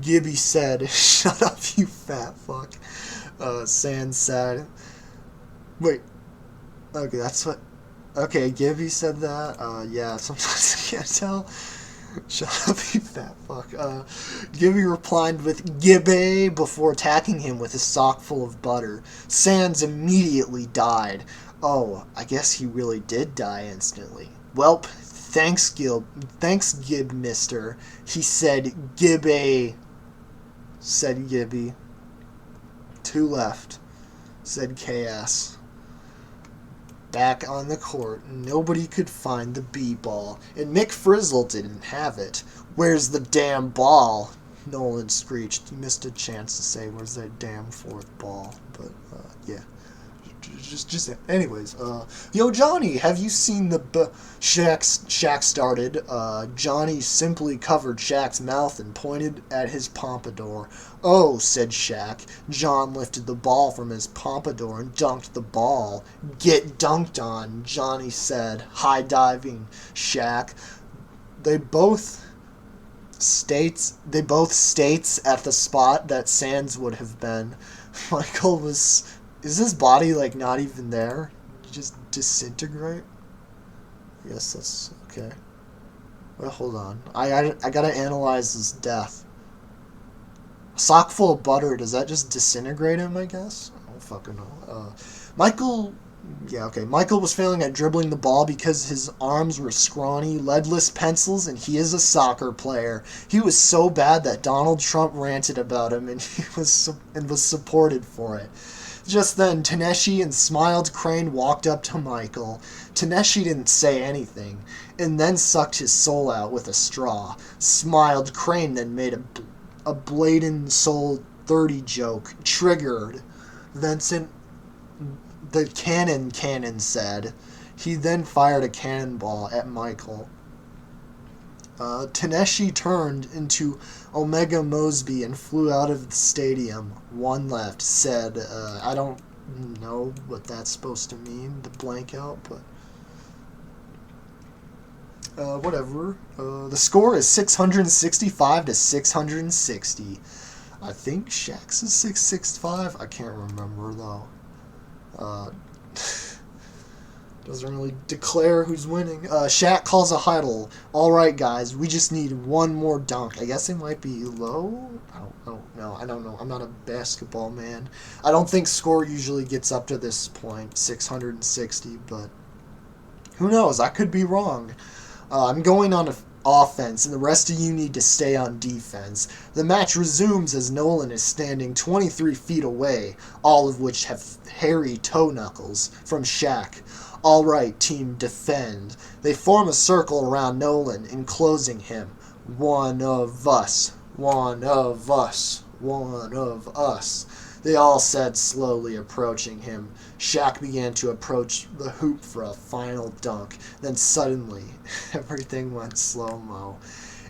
Gibby said, shut up, you fat fuck. Sans said, wait. Okay, that's what... Okay, Gibby said that. Yeah, sometimes I can't tell. Shut up, you fat fuck. Gibby replied with Gibby before attacking him with a sock full of butter. Sans immediately died. Oh, I guess he really did die instantly. Welp, thanks, Gib, mister. He said Gibby. Said Gibby. 2 left. Said KS. Back on the court, nobody could find the B-ball, and Mick Frizzle didn't have it. Where's the damn ball? Nolan screeched. He missed a chance to say, where's that damn 4th ball? But, yeah. Anyways, yo, Johnny, have you seen the Shaq started. Johnny simply covered Shaq's mouth and pointed at his pompadour. Oh, said Shaq. John lifted the ball from his pompadour and dunked the ball. Get dunked on, Johnny said, high-diving Shaq. They both states at the spot that Sands would have been. Michael was... Is his body, like, not even there? Just disintegrate? I guess that's... okay. Well, hold on. I gotta analyze his death. A sock full of butter, does that just disintegrate him, I guess? I don't fucking know. Michael... Yeah, okay. Michael was failing at dribbling the ball because his arms were scrawny, leadless pencils, and he is a soccer player. He was so bad that Donald Trump ranted about him, and was supported for it. Just then, Taneshi and Smiled Crane walked up to Michael. Taneshi didn't say anything, and then sucked his soul out with a straw. Smiled Crane then made a blatant soul 30 joke. Triggered. Vincent the cannon said. He then fired a cannonball at Michael. Taneshi turned into Omega Mosby and flew out of the stadium. One left, said, I don't know what that's supposed to mean, the blank out, but whatever. The score is 665 to 660. I think Shaq's is 665. I can't remember though. Doesn't really declare who's winning. Shaq calls a huddle. All right, guys, we just need one more dunk. I guess it might be low. I don't know. I'm not a basketball man. I don't think score usually gets up to this point, 660. But who knows? I could be wrong. I'm going on offense, and the rest of you need to stay on defense. The match resumes as Nolan is standing 23 feet away, all of which have hairy toe knuckles, from Shaq. All right, team, defend. They form a circle around Nolan, enclosing him. One of us. One of us. One of us. They all said, slowly approaching him. Shaq began to approach the hoop for a final dunk. Then suddenly, everything went slow-mo.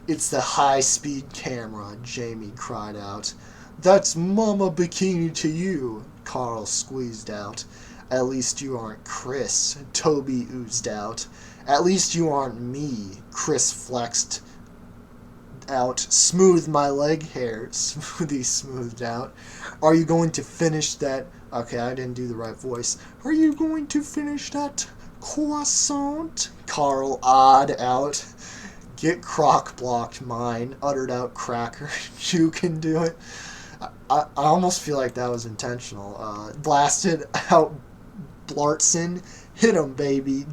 It's the high-speed camera, Jamie cried out. That's Mama Bikini to you, Carl squeezed out. At least you aren't Chris, Toby oozed out. At least you aren't me, Chris flexed out. Smooth my leg hair, Smoothie smoothed out. Are you going to finish that? Okay, I didn't do the right voice. Are you going to finish that croissant? Carl odd out. Get crock blocked mine, uttered out Cracker. You can do it. I almost feel like that was intentional. Blasted out Blartson. Hit him, baby,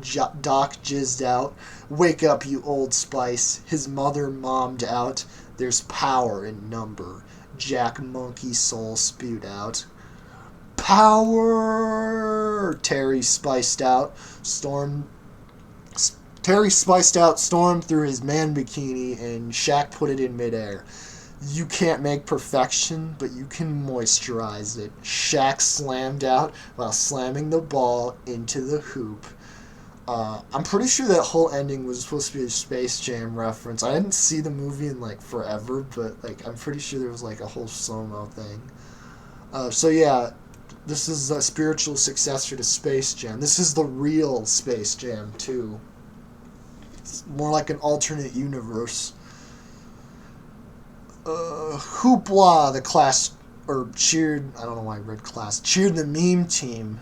Doc jizzed out. Wake up, you Old Spice. His mother mommed out. There's power in number. Jack Monkey Soul spewed out. Power! Terry spiced out, stormed through his man bikini, and Shaq put it in midair. You can't make perfection, but you can moisturize it. Shaq slammed out while slamming the ball into the hoop. I'm pretty sure that whole ending was supposed to be a Space Jam reference. I didn't see the movie in, like, forever, but, like, I'm pretty sure there was, like, a whole slow-mo thing. So, yeah, this is a spiritual successor to Space Jam. This is the real Space Jam, too. It's more like an alternate universe. Hoopla, the class, or cheered, I don't know why I read class, cheered the meme team.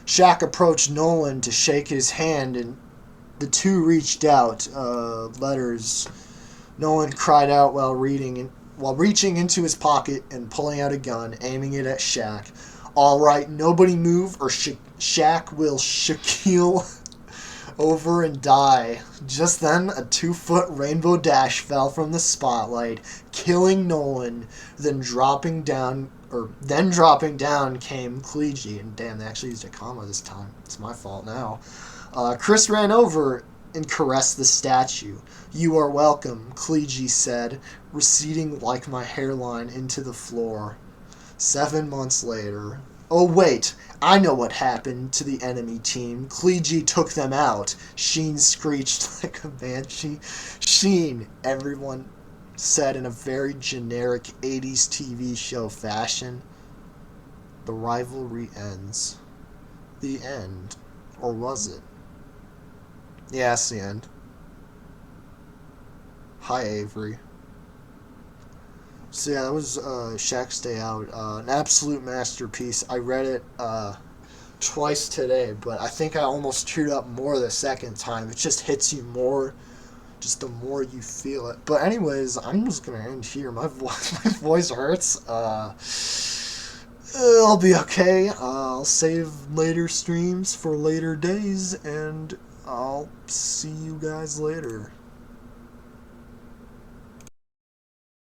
Shaq approached Nolan to shake his hand, and the two reached out. Letters. Nolan cried out while reaching into his pocket and pulling out a gun, aiming it at Shaq. All right, nobody move, or Shaq will Shaquille over and die. Just then, a 2-foot rainbow dash fell from the spotlight, killing Nolan. Then dropping down came Cleege. And damn, they actually used a comma this time. It's my fault now. Chris ran over and caressed the statue. You are welcome, Cleege said, receding like my hairline into the floor. 7 months later. Oh wait, I know what happened to the enemy team. Kleegi took them out. Sheen screeched like a banshee. Sheen, everyone said in a very generic 80s TV show fashion. The rivalry ends. The end. Or was it? Yeah, it's the end. Hi, Avery. So yeah, that was Shaq's Day Out. An absolute masterpiece. I read it twice today, but I think I almost teared up more the second time. It just hits you more, just the more you feel it. But anyways, I'm just gonna end here. My voice hurts. I'll be okay. I'll save later streams for later days, and I'll see you guys later.